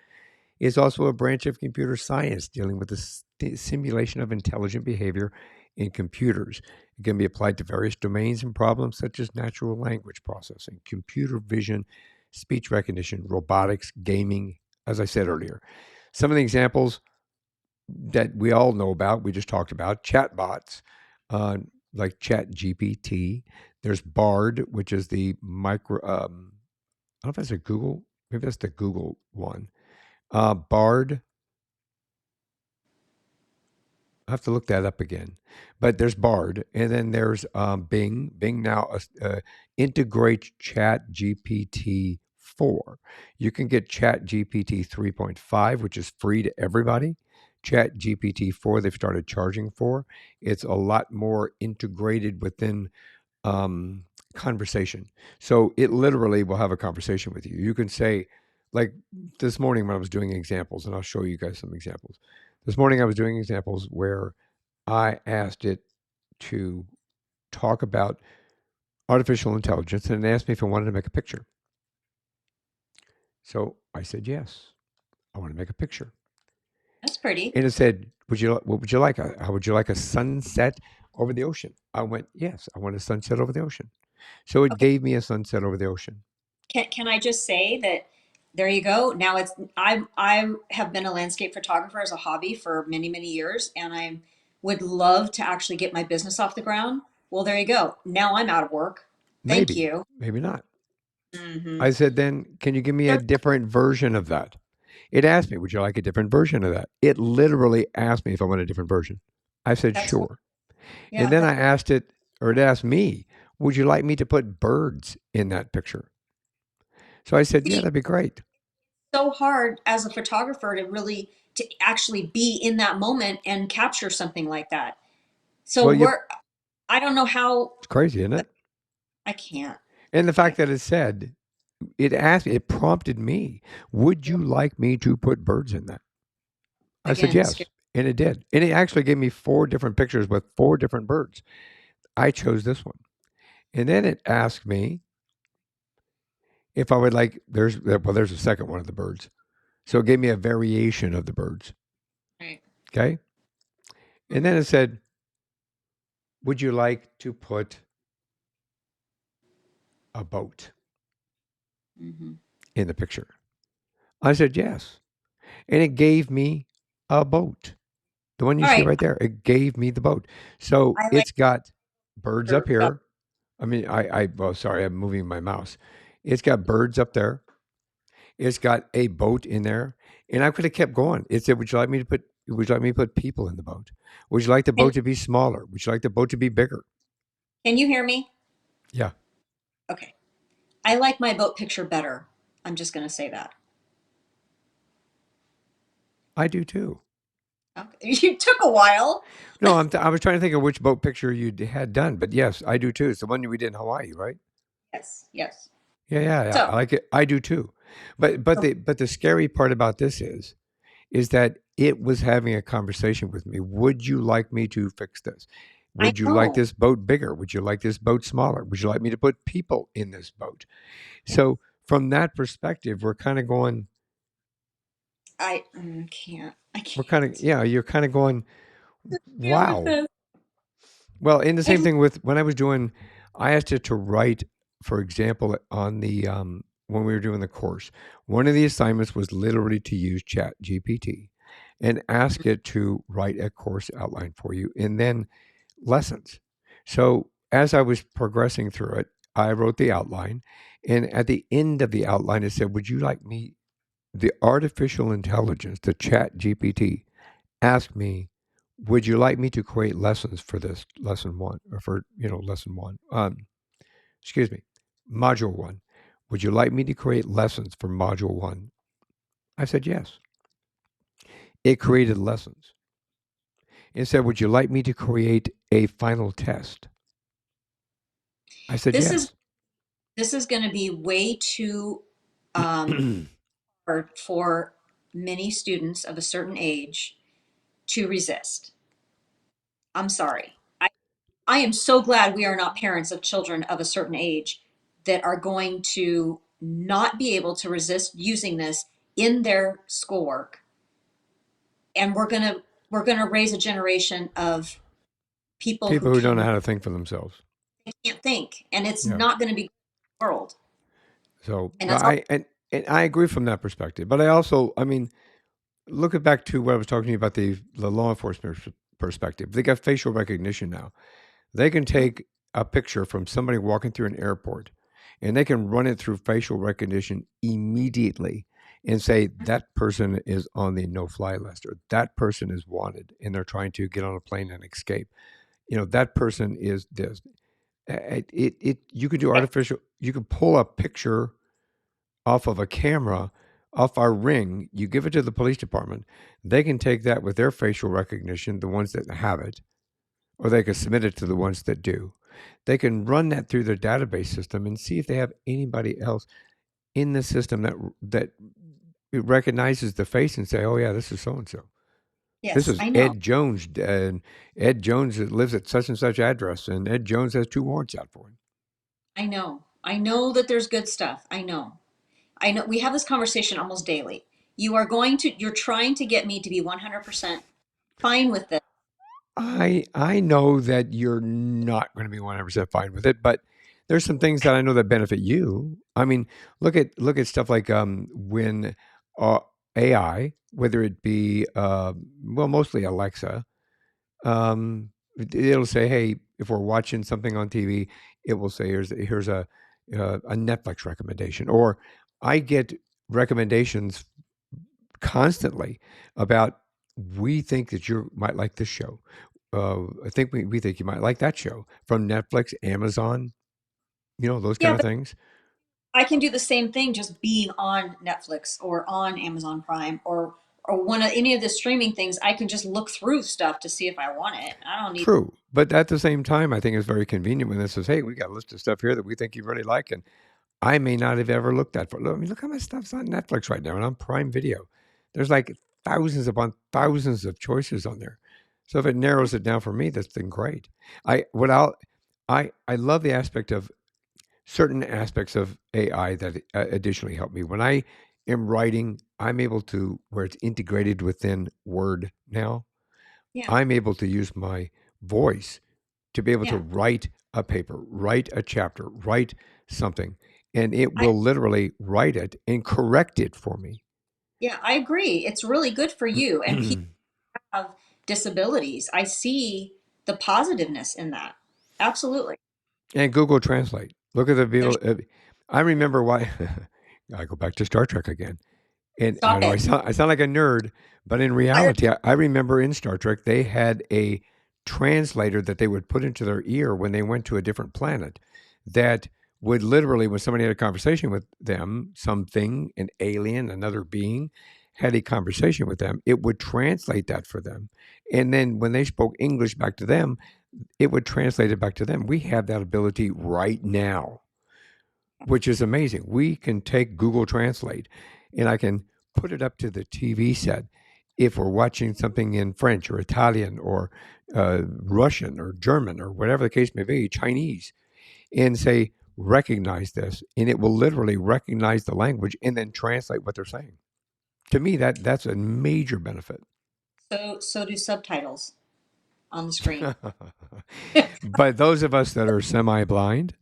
[SPEAKER 1] It is also a branch of computer science dealing with the simulation of intelligent behavior in computers. It can be applied to various domains and problems such as natural language processing, computer vision, speech recognition, robotics, gaming, as I said earlier. Some of the examples that we all know about, we just talked about chatbots, uh, like Chat GPT. There's Bard, which is the micro. I don't know if that's a Google. Maybe that's the Google one. Bard. I have to look that up again. But there's Bard, and then there's Bing. Bing now integrates Chat GPT 4. You can get Chat GPT 3.5, which is free to everybody. Chat GPT 4, they've started charging for. It's a lot more integrated within um, conversation. So it literally will have a conversation with you. You can say, like this morning when I was doing examples, and I'll show you guys some examples. This morning I was doing examples where I asked it to talk about artificial intelligence, and it asked me if I wanted to make a picture. So I said yes. I want to make a picture.
[SPEAKER 2] That's pretty.
[SPEAKER 1] And it said, what would you like? How would you like a sunset over the ocean? I went, yes, I want a sunset over the ocean. So it
[SPEAKER 2] Okay.
[SPEAKER 1] gave me a sunset over the ocean.
[SPEAKER 2] Can I just say that there you go. Now it's I have been a landscape photographer as a hobby for many, many years, and I would love to actually get my business off the ground. Well, there you go. Now I'm out of work. Thank
[SPEAKER 1] Maybe,
[SPEAKER 2] you.
[SPEAKER 1] maybe not.
[SPEAKER 2] Hmm.
[SPEAKER 1] I said, then can you give me a different version of that? It asked me, would you like a different version of that? It literally asked me if I want a different version. I said,
[SPEAKER 2] That's
[SPEAKER 1] sure. And
[SPEAKER 2] yeah.
[SPEAKER 1] then I asked it, or it asked me, would you like me to put birds in that picture? So I said, yeah,
[SPEAKER 2] See,
[SPEAKER 1] that'd be great.
[SPEAKER 2] so hard as a photographer to really to actually be in that moment and capture something like that. So
[SPEAKER 1] Well,
[SPEAKER 2] we're I don't know how
[SPEAKER 1] it's crazy, isn't it?
[SPEAKER 2] I can't.
[SPEAKER 1] And the
[SPEAKER 2] I
[SPEAKER 1] fact that it said, it asked me, it prompted me, would
[SPEAKER 2] yeah.
[SPEAKER 1] you like me to put birds in that? I said,
[SPEAKER 2] Again, scary.
[SPEAKER 1] yes. And it did. And it actually gave me 4 different pictures with 4 different birds. I chose this one. And then it asked me if I would like, there's a second one of the birds. So it gave me a variation of the birds.
[SPEAKER 2] Right.
[SPEAKER 1] Okay. And then
[SPEAKER 2] Hmm.
[SPEAKER 1] it said, would you like to put a boat
[SPEAKER 2] Hmm.
[SPEAKER 1] in the picture? I said, yes. And it gave me a boat. The one you
[SPEAKER 2] All
[SPEAKER 1] see
[SPEAKER 2] right.
[SPEAKER 1] right there, it gave me the boat. So
[SPEAKER 2] I like
[SPEAKER 1] it's got birds up
[SPEAKER 2] her better.
[SPEAKER 1] here. I mean, well, sorry, I'm moving my mouse. It's got birds up there. It's got a boat in there. And I could have kept going. It said, would you like me to put people in the boat? Would you like the
[SPEAKER 2] Can
[SPEAKER 1] boat to be smaller? Would you like the boat to be bigger?
[SPEAKER 2] can you hear me?
[SPEAKER 1] Yeah,
[SPEAKER 2] Okay. I like my boat picture better. I'm just going to say that.
[SPEAKER 1] I do too.
[SPEAKER 2] Okay. You took a while.
[SPEAKER 1] No, I was trying to think of which boat picture you had done, but yes, I do too. It's the one we did in Hawaii, right?
[SPEAKER 2] Yes. Yes.
[SPEAKER 1] Yeah, yeah, yeah.
[SPEAKER 2] So,
[SPEAKER 1] I like it. I do too. But the scary part about this is that it was having a conversation with me. Would you like me to fix this?
[SPEAKER 2] I
[SPEAKER 1] Would you like
[SPEAKER 2] know.
[SPEAKER 1] this boat bigger? Would you like this boat smaller? Would you like me to put people in this boat? So from that perspective, we're kind of going.
[SPEAKER 2] Can't. I
[SPEAKER 1] We're kind of
[SPEAKER 2] can't
[SPEAKER 1] yeah. You're kind of going.
[SPEAKER 2] deal with
[SPEAKER 1] Wow.
[SPEAKER 2] this.
[SPEAKER 1] Well, and the same
[SPEAKER 2] It,
[SPEAKER 1] thing with when I was doing. I asked it to write, for example, on the when we were doing the course. One of the assignments was literally to use Chat GPT and ask it to write a course outline for you, and then lessons. So as I was progressing through it, I wrote the outline. And at the end of the outline, it said, would you like me, the artificial intelligence, the Chat GPT, asked me, would you like me to create lessons for this lesson one or for, lesson one? Excuse me, module one. Would you like me to create lessons for module one? I said, yes. It created lessons. It said, would you like me to create a final test? I said,
[SPEAKER 2] this is
[SPEAKER 1] yes.
[SPEAKER 2] this is going to be way too um, hard for many students of a certain age to resist. I'm sorry. I am so glad we are not parents of children of a certain age that are going to not be able to resist using this in their schoolwork. And we're gonna raise a generation of people who
[SPEAKER 1] People who don't know how to think for themselves.
[SPEAKER 2] can't think, and it's
[SPEAKER 1] Yeah.
[SPEAKER 2] not going to be the world.
[SPEAKER 1] So
[SPEAKER 2] And
[SPEAKER 1] but
[SPEAKER 2] that's all.
[SPEAKER 1] and I agree from that perspective. But I also, I mean, look at back to what I was talking to you about the law enforcement perspective. They got facial recognition now. They can take a picture from somebody walking through an airport and they can run it through facial recognition immediately and say that person is on the no fly list or that person is wanted and they're trying to get on a plane and escape. That person is this. You could do artificial, you could pull a picture off of a camera, off our ring, you give it to the police department. They can take that with their facial recognition, the ones that have it, or they can submit it to the ones that do. They can run that through their database system and see if they have anybody else in the system that it recognizes the face and say, "Oh yeah, this is so and so. This
[SPEAKER 2] Yes,
[SPEAKER 1] is
[SPEAKER 2] I know.
[SPEAKER 1] Ed Jones, and Ed Jones lives at such and such address, and Ed Jones has 2 warrants out for him."
[SPEAKER 2] I know. I know that there's good stuff. I know. I know we have this conversation almost daily. You're trying to get me to be 100% fine with this.
[SPEAKER 1] I know that you're not going to be 100% fine with it, but there's some things that I know that benefit you. I mean, look at stuff like when uh, AI, whether it be well, mostly Alexa, it'll say, "Hey, if we're watching something on TV, it will say here's a Netflix recommendation," or I get recommendations constantly about, we think that you might like this show. I think we think you might like that show from Netflix, Amazon, those
[SPEAKER 2] Yeah,
[SPEAKER 1] kind of
[SPEAKER 2] but
[SPEAKER 1] things.
[SPEAKER 2] I can do the same thing just being on Netflix or on Amazon Prime or one of any of the streaming things. I can just look through stuff to see if I want it. I don't need.
[SPEAKER 1] True. But at the same time, I think it's very convenient when it says, "Hey, we got a list of stuff here that we think you really like." And I may not have ever looked at. I mean, look how much stuff's on Netflix right now and on Prime Video. There's like thousands upon thousands of choices on there. So if it narrows it down for me, that's been great. I what I'll I love the aspect of certain aspects of AI that additionally help me. When I am writing, I'm able to, where it's integrated within Word now,
[SPEAKER 2] Yeah,
[SPEAKER 1] I'm able to use my voice to be able to
[SPEAKER 2] yeah.
[SPEAKER 1] write a paper, write a chapter, write something, and it
[SPEAKER 2] I
[SPEAKER 1] will literally write it and correct it for me.
[SPEAKER 2] yeah, I agree. It's really good for you and people have disabilities. I see the positiveness in that. Absolutely.
[SPEAKER 1] And Google Translate. Look at the
[SPEAKER 2] There's
[SPEAKER 1] video. I remember why. I go back to Star Trek again. And I
[SPEAKER 2] stop
[SPEAKER 1] know
[SPEAKER 2] it.
[SPEAKER 1] I sound like a nerd, but in
[SPEAKER 2] I,
[SPEAKER 1] reality, I remember in Star Trek they had a translator that they would put into their ear when they went to a different planet, that would literally, when somebody had a conversation with them, something, an alien, another being, had a conversation with them, it would translate that for them. And then when they spoke English back to them, it would translate it back to them. We have that ability right now, which is amazing. We can take Google Translate and I can put it up to the TV set if we're watching something in French or Italian or Russian or German or whatever the case may be, Chinese, and say, recognize this. And it will literally recognize the language and then translate what they're saying. To me, that's a major benefit.
[SPEAKER 2] so do subtitles on the screen.
[SPEAKER 1] But those of us that are semi blind,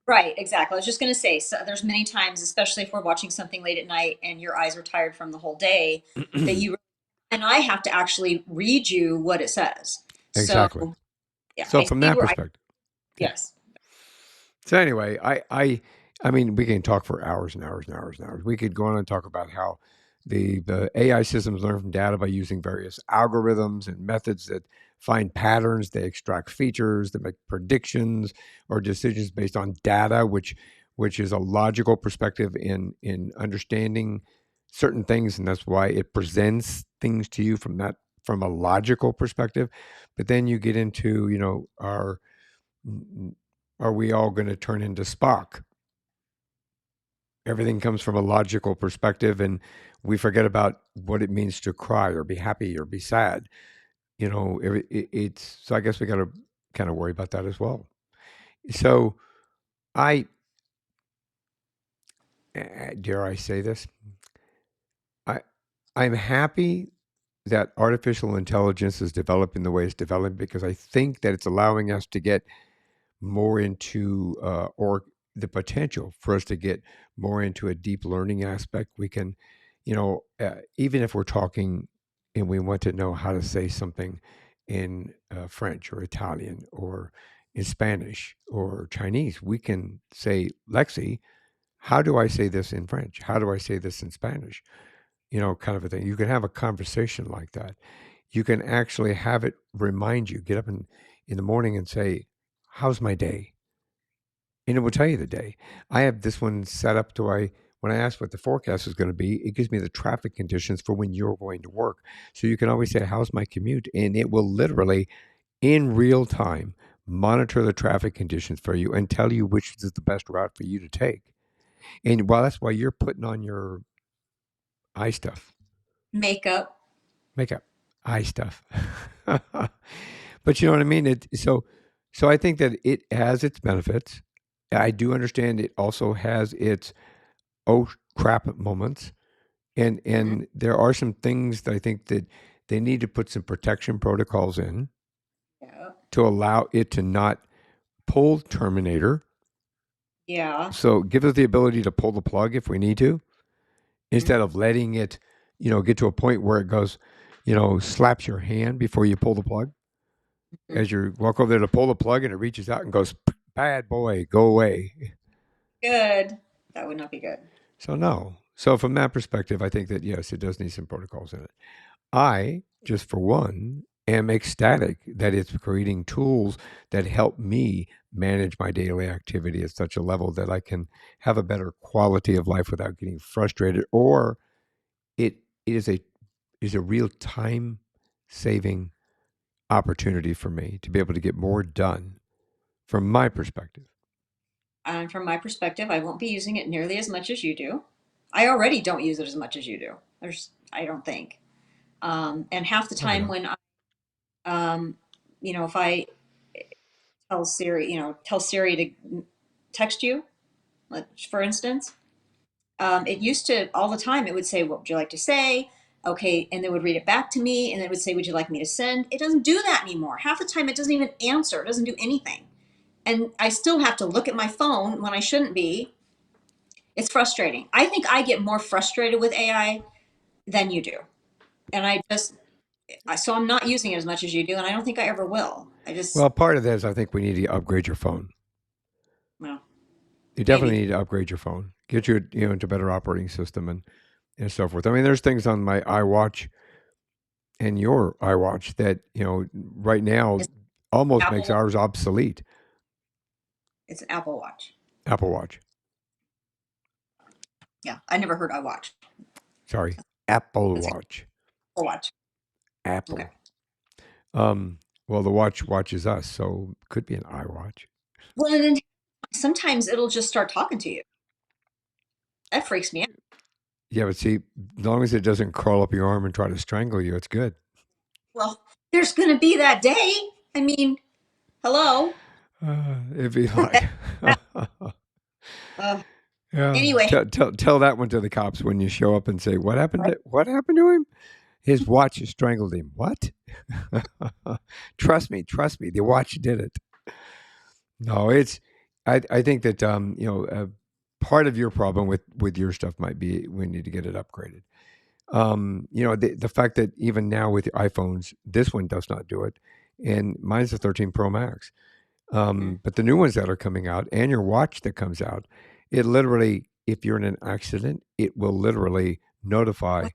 [SPEAKER 2] Right, exactly. I was just going to say, so there's many times, especially if we're watching something late at night and your eyes are tired from the whole day, that you and I have to actually read you what it says. So,
[SPEAKER 1] exactly.
[SPEAKER 2] yeah,
[SPEAKER 1] So
[SPEAKER 2] I
[SPEAKER 1] from
[SPEAKER 2] see
[SPEAKER 1] that
[SPEAKER 2] where I,
[SPEAKER 1] perspective, yeah.
[SPEAKER 2] yes.
[SPEAKER 1] So anyway, I mean, we can talk for hours and hours and hours and hours. We could go on and talk about how the AI systems learn from data by using various algorithms and methods that find patterns. They extract features, they make predictions or decisions based on data, which is a logical perspective in understanding certain things, and that's why it presents things to you from a logical perspective. But then you get into, are we all going to turn into Spock? Everything comes from a logical perspective, and we forget about what it means to cry or be happy or be sad. It's so I guess we got to kind of worry about that as well. So I dare I say this, I I'm happy that artificial intelligence is developing the way it's developing, because I think that it's allowing us to get more into or the potential for us to get more into a deep learning aspect. We can, even if we're talking and we want to know how to say something in French or Italian or in Spanish or Chinese, we can say, Lexi, how do I say this in French? How do I say this in Spanish? Kind of a thing. You can have a conversation like that. You can actually have it remind you, get up in the morning and say, how's my day? And it will tell you the day. I have this one set up to I when I ask what the forecast is going to be, it gives me the traffic conditions for when you're going to work. So you can always say, how's my commute? And it will literally, in real time, monitor the traffic conditions for you and tell you which is the best route for you to take. And while that's why you're putting on your eye stuff,
[SPEAKER 2] Makeup.
[SPEAKER 1] makeup, eye stuff. But you know what I mean? So I think that it has its benefits. I do understand it also has its oh crap moments.
[SPEAKER 2] Mhm.
[SPEAKER 1] And there are some things that I think that they need to put some protection protocols in
[SPEAKER 2] Yeah.
[SPEAKER 1] to allow it to not pull Terminator.
[SPEAKER 2] Yeah.
[SPEAKER 1] So give us the ability to pull the plug if we need to,
[SPEAKER 2] Mhm.
[SPEAKER 1] instead of letting it, get to a point where it goes, slaps your hand before you pull the plug.
[SPEAKER 2] Mhm.
[SPEAKER 1] As you walk over there to pull the plug and it reaches out and goes, bad boy, go away.
[SPEAKER 2] Good. That would not be good.
[SPEAKER 1] So no. So from that perspective, I think that yes, it does need some protocols in it. I, just for one, am ecstatic that it's creating tools that help me manage my daily activity at such a level that I can have a better quality of life without getting frustrated. Or it is a real time saving opportunity for me to be able to get more done from my perspective.
[SPEAKER 2] And from my perspective, I won't be using it nearly as much as you do. I already don't use it as much as you do. I don't think. And half the
[SPEAKER 1] Never
[SPEAKER 2] time
[SPEAKER 1] know.
[SPEAKER 2] when um, if I tell Siri to text you, for instance, it used to all the time. It would say, "What would you like to say?" Okay, and then it would read it back to me, and then it would say, "Would you like me to send?" It doesn't do that anymore. Half the time, it doesn't even answer. It doesn't do anything, and I still have to look at my phone when I shouldn't be. It's frustrating. I think I get more frustrated with AI than you do, and so I'm not using it as much as you do, and I don't think I ever will. I just
[SPEAKER 1] Well, part of that is I think we need to upgrade your phone.
[SPEAKER 2] well,
[SPEAKER 1] You definitely
[SPEAKER 2] maybe
[SPEAKER 1] need to upgrade your phone, get you into a better operating system and so forth. I mean, there's things on my iWatch and your iWatch that right now
[SPEAKER 2] it's
[SPEAKER 1] almost makes
[SPEAKER 2] Apple.
[SPEAKER 1] ours obsolete.
[SPEAKER 2] It's an Apple Watch.
[SPEAKER 1] Apple Watch,
[SPEAKER 2] Yeah, I never heard I watch.
[SPEAKER 1] sorry, Apple
[SPEAKER 2] It's
[SPEAKER 1] Watch,
[SPEAKER 2] Apple Watch. Okay.
[SPEAKER 1] Apple. Um, well, the watch watches us, so it could be an iWatch.
[SPEAKER 2] Well, and then sometimes it'll just start talking to you. That freaks me out.
[SPEAKER 1] Yeah, but see, as long as it doesn't crawl up your arm and try to strangle you, it's good.
[SPEAKER 2] Well, there's going to be that day. I mean, hello.
[SPEAKER 1] It'd be like,
[SPEAKER 2] Uh,
[SPEAKER 1] yeah.
[SPEAKER 2] anyway,
[SPEAKER 1] Tell that one to the cops when you show up and say, What happened to him? His watch strangled him. What? Trust me. The watch did it. No, it's. I think that part of your problem with your stuff might be we need to get it upgraded. The fact that even now with the iPhones, this one does not do it, and mine's the 13 Pro Max.
[SPEAKER 2] mm,
[SPEAKER 1] But the new ones that are coming out and your watch that comes out, it literally, if you're in an accident, it will literally notify
[SPEAKER 2] that,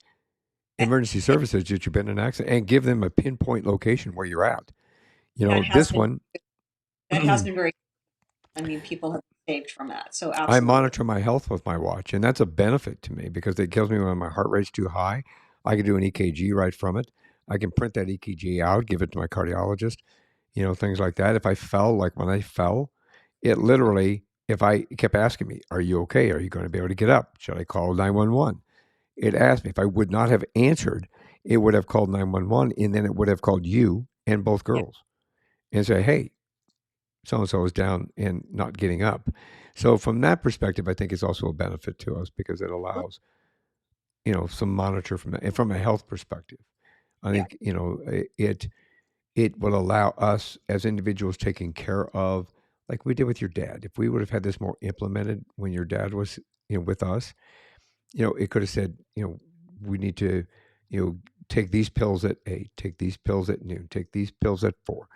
[SPEAKER 1] emergency services that you've been in an accident and give them a pinpoint location where you're at.
[SPEAKER 2] that has
[SPEAKER 1] This
[SPEAKER 2] been
[SPEAKER 1] one,
[SPEAKER 2] that has been very. I mean, people have saved from that. So
[SPEAKER 1] I
[SPEAKER 2] absolutely.
[SPEAKER 1] monitor my health with my watch, and that's a benefit to me because it tells me when my heart rate's too high. I can do an EKG right from it. I can print that EKG out, give it to my cardiologist, things like that. If I fell, like when I fell, it literally, if I kept asking me, "Are you okay? Are you going to be able to get up? Should I call 911?" It asked me. If I would not have answered, it would have called 911, and then it would have called you and both
[SPEAKER 2] Yeah.
[SPEAKER 1] girls and say, "Hey, so and so is down and not getting up." So from that perspective, I think it's also a benefit to us because it
[SPEAKER 2] Well,
[SPEAKER 1] allows some monitor from a health perspective. I
[SPEAKER 2] yeah.
[SPEAKER 1] think it will allow us as individuals taking care of, like we did with your dad. If we would have had this more implemented when your dad was with us, it could have said, we need to, take these pills at 8, take these pills at noon, take these pills at 4,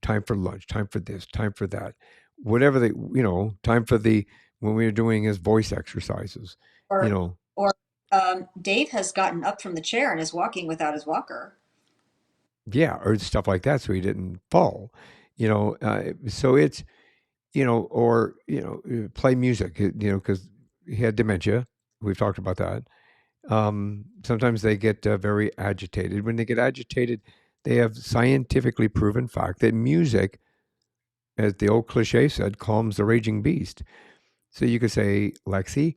[SPEAKER 1] time for lunch, time for this, time for that, whatever time for when we were doing his voice exercises, you
[SPEAKER 2] Or
[SPEAKER 1] know,
[SPEAKER 2] or Dave has gotten up from the chair and is walking without his walker.
[SPEAKER 1] yeah, or stuff like that. So he didn't fall, so it's, or, play music, because he had dementia. We've talked about that. Sometimes they get very agitated. When they get agitated, they have scientifically proven fact that music, as the old cliche said, calms the raging beast. So you could say, Lexi,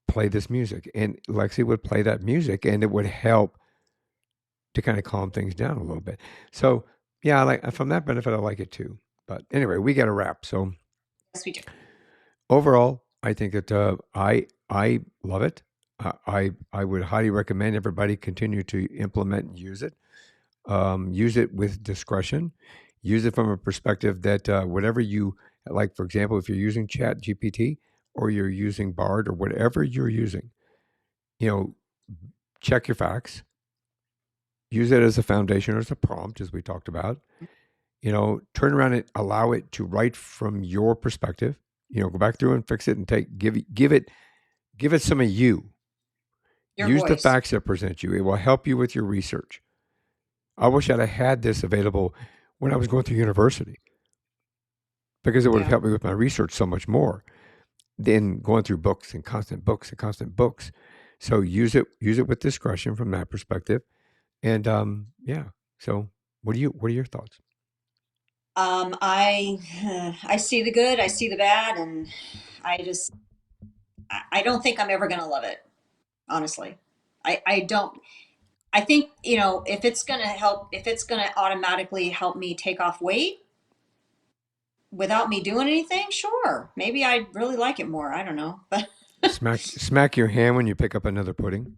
[SPEAKER 1] play this music. And Lexi would play that music and it would help to kind of calm things down a little bit. So, yeah, I like from that benefit, I like it too. But anyway, we got to wrap. So,
[SPEAKER 2] Yes, we do.
[SPEAKER 1] overall, I think that I love it. I would highly recommend everybody continue to implement and use it. Use it with discretion. Use it from a perspective that whatever you like, for example, if you're using Chat GPT or you're using Bard or whatever you're using, you know, check your facts. Use it as a foundation or as a prompt, as we talked about. Turn around and allow it to write from your perspective. Go back through and fix it and give it some of you.
[SPEAKER 2] Your
[SPEAKER 1] Use the
[SPEAKER 2] voice.
[SPEAKER 1] facts that present you. It will help you with your research. I wish I'd have had this available when I was going through university because it would have
[SPEAKER 2] Yeah.
[SPEAKER 1] helped me with my research so much more than going through books and constant books and constant books. So use it with discretion from that perspective. And yeah. So what are your thoughts?
[SPEAKER 2] I see the good, I see the bad, and I just I don't think I'm ever gonna love it, honestly. I don't. I think, if it's gonna help, if it's gonna automatically help me take off weight without me doing anything, sure. Maybe I'd really like it more. I don't know. But
[SPEAKER 1] Smack your hand when you pick up another pudding.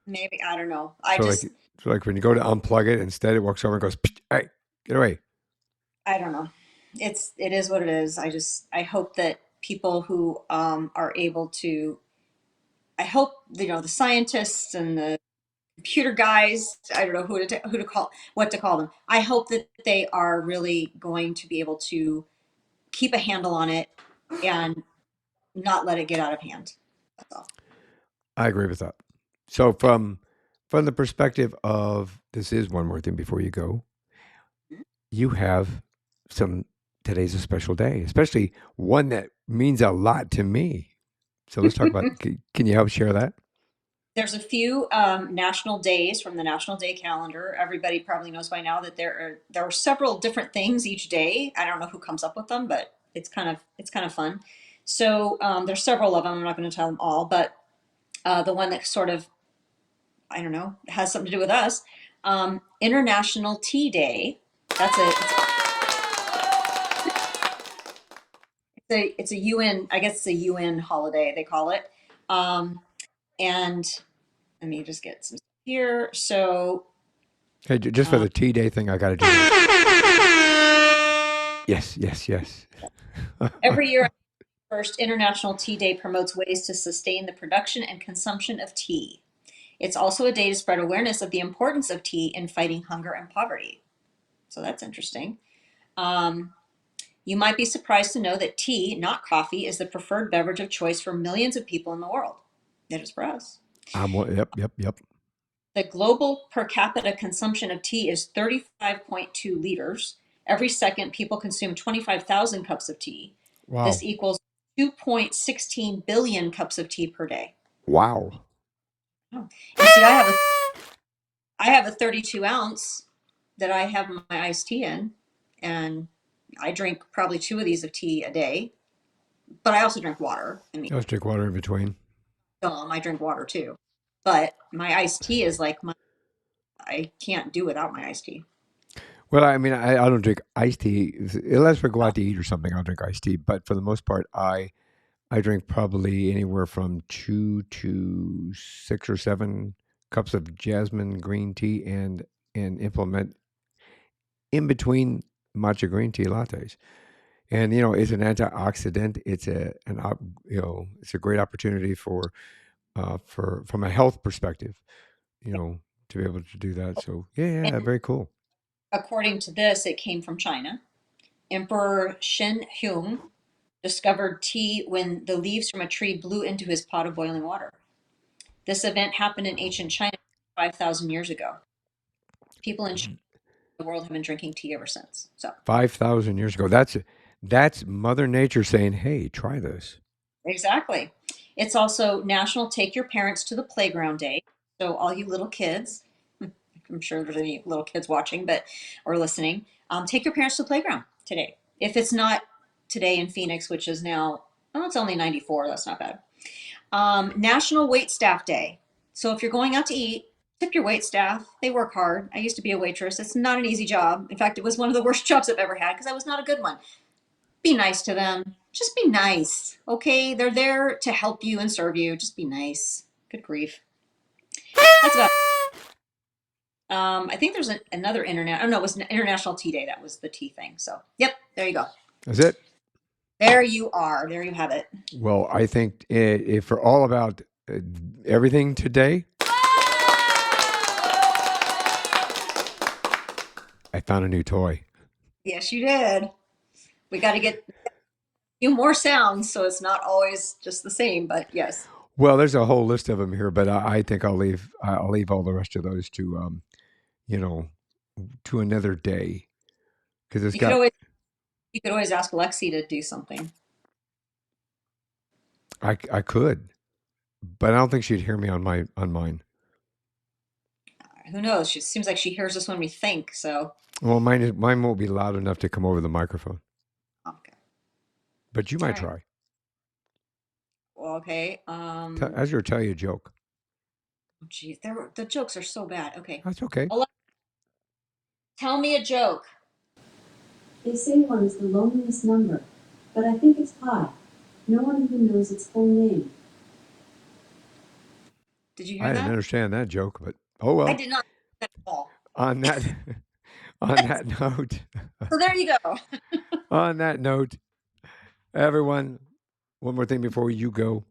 [SPEAKER 2] maybe I don't know.
[SPEAKER 1] So like when you go to unplug it, instead it walks over and goes, "Hey, get away."
[SPEAKER 2] I don't know. It is what it is. I hope that people who are able to, I hope, the scientists and the computer guys, I don't know who to call, what to call them. I hope that they are really going to be able to keep a handle on it and not let it get out of hand. That's all.
[SPEAKER 1] I agree with that. So from the perspective of this is one more thing before you go, you have some today's a special day, especially one that means a lot to me. So let's talk about. Can you help share that?
[SPEAKER 2] There's a few national days from the National Day calendar. Everybody probably knows by now that there are several different things each day. I don't know who comes up with them, but it's kind of fun. So there's several of them. I'm not going to tell them all, but the one that sort of, I don't know, has something to do with us. International Tea Day. It's a UN. I guess it's a UN holiday. They call it. Um, and let me just get some stuff here. So
[SPEAKER 1] Hey, just for
[SPEAKER 2] uh,
[SPEAKER 1] the T Day thing, I got to do this. Yes, yes, yes.
[SPEAKER 2] every year, first International Tea Day promotes ways to sustain the production and consumption of tea. It's also a day to spread awareness of the importance of tea in fighting hunger and poverty. So that's interesting. Um, you might be surprised to know that tea, not coffee, is the preferred beverage of choice for millions of people in the world. It is for us.
[SPEAKER 1] Yep, yep, yep.
[SPEAKER 2] The global per capita consumption of tea is 35.2 liters. Every second, people consume 25,000 cups of tea. This
[SPEAKER 1] Wow,
[SPEAKER 2] equals 2.16 billion cups of tea per day.
[SPEAKER 1] wow.
[SPEAKER 2] Oh. And see, I have a 32 ounce that I have my iced tea in, and I drink probably two of these of tea a day. But I also drink water. I mean,
[SPEAKER 1] Let's drink water in between.
[SPEAKER 2] I drink water too. But my iced tea is like I can't do without my iced tea.
[SPEAKER 1] Well, I mean, I don't drink iced tea unless we go out to eat or something. I'll drink iced tea, but for the most part, I drink probably anywhere from 2 to 6 or 7 cups of jasmine green tea and implement in between matcha green tea lattes. And it's an antioxidant. It's a great opportunity for from a health perspective. To be able to do that. So yeah, yeah,
[SPEAKER 2] And
[SPEAKER 1] very cool.
[SPEAKER 2] according to this, it came from China. Emperor Shen Hung discovered tea when the leaves from a tree blew into his pot of boiling water. This event happened in ancient China 5,000 years ago. People in the world have been drinking tea ever since. So,
[SPEAKER 1] 5,000 years ago. That's Mother Nature saying, "Hey, try this."
[SPEAKER 2] exactly. It's also National Take Your Parents to the Playground Day. So all you little kids, I'm sure there's any little kids watching, but or listening, take your parents to the playground today. If it's not today in Phoenix, which is now, oh, it's only 94. That's not bad. National Wait Staff Day. So if you're going out to eat, tip your wait staff. They work hard. I used to be a waitress. It's not an easy job. In fact, it was one of the worst jobs I've ever had because I was not a good one. Be nice to them. Just be nice. Okay? They're there to help you and serve you. Just be nice. Good grief. That's about I think there's another internet. Oh no, it was an International Tea Day. That was the tea thing. So, yep, there you go.
[SPEAKER 1] That's it.
[SPEAKER 2] There you are. There you have it.
[SPEAKER 1] Well, I think if we're all about everything today, I found a new toy.
[SPEAKER 2] Yes, you did. We got to get a few more sounds so it's not always just the same. But yes.
[SPEAKER 1] Well, there's a whole list of them here, but I think I'll leave all the rest of those to to another day because it's
[SPEAKER 2] You could always ask Lexi to do something.
[SPEAKER 1] I could, but I don't think she'd hear me on mine.
[SPEAKER 2] Who knows? She seems like she hears us when we think. So.
[SPEAKER 1] Well, mine won't be loud enough to come over the microphone.
[SPEAKER 2] Okay.
[SPEAKER 1] But you might try.
[SPEAKER 2] Well, okay.
[SPEAKER 1] As you're tell you a joke.
[SPEAKER 2] Geez, the jokes are so bad. Okay.
[SPEAKER 1] That's okay.
[SPEAKER 2] Tell me a joke.
[SPEAKER 3] They say one is the loneliest number, but I think it's pi. No one even knows its full name.
[SPEAKER 2] Did you hear
[SPEAKER 1] I
[SPEAKER 2] that?
[SPEAKER 1] didn't understand that joke, but oh well.
[SPEAKER 2] I did not at all.
[SPEAKER 1] On that note.
[SPEAKER 2] So there you go.
[SPEAKER 1] On that note, everyone, one more thing before you go.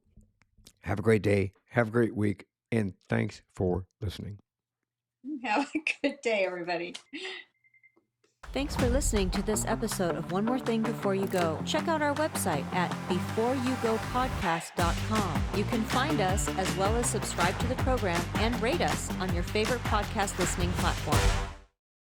[SPEAKER 1] Have a great day. Have a great week. And thanks for listening.
[SPEAKER 2] Have a good day, everybody.
[SPEAKER 4] Thanks for listening to this episode of One More Thing Before You Go. Check out our website at beforeyougopodcast.com. You can find us as well as subscribe to the program and rate us on your favorite podcast listening platform.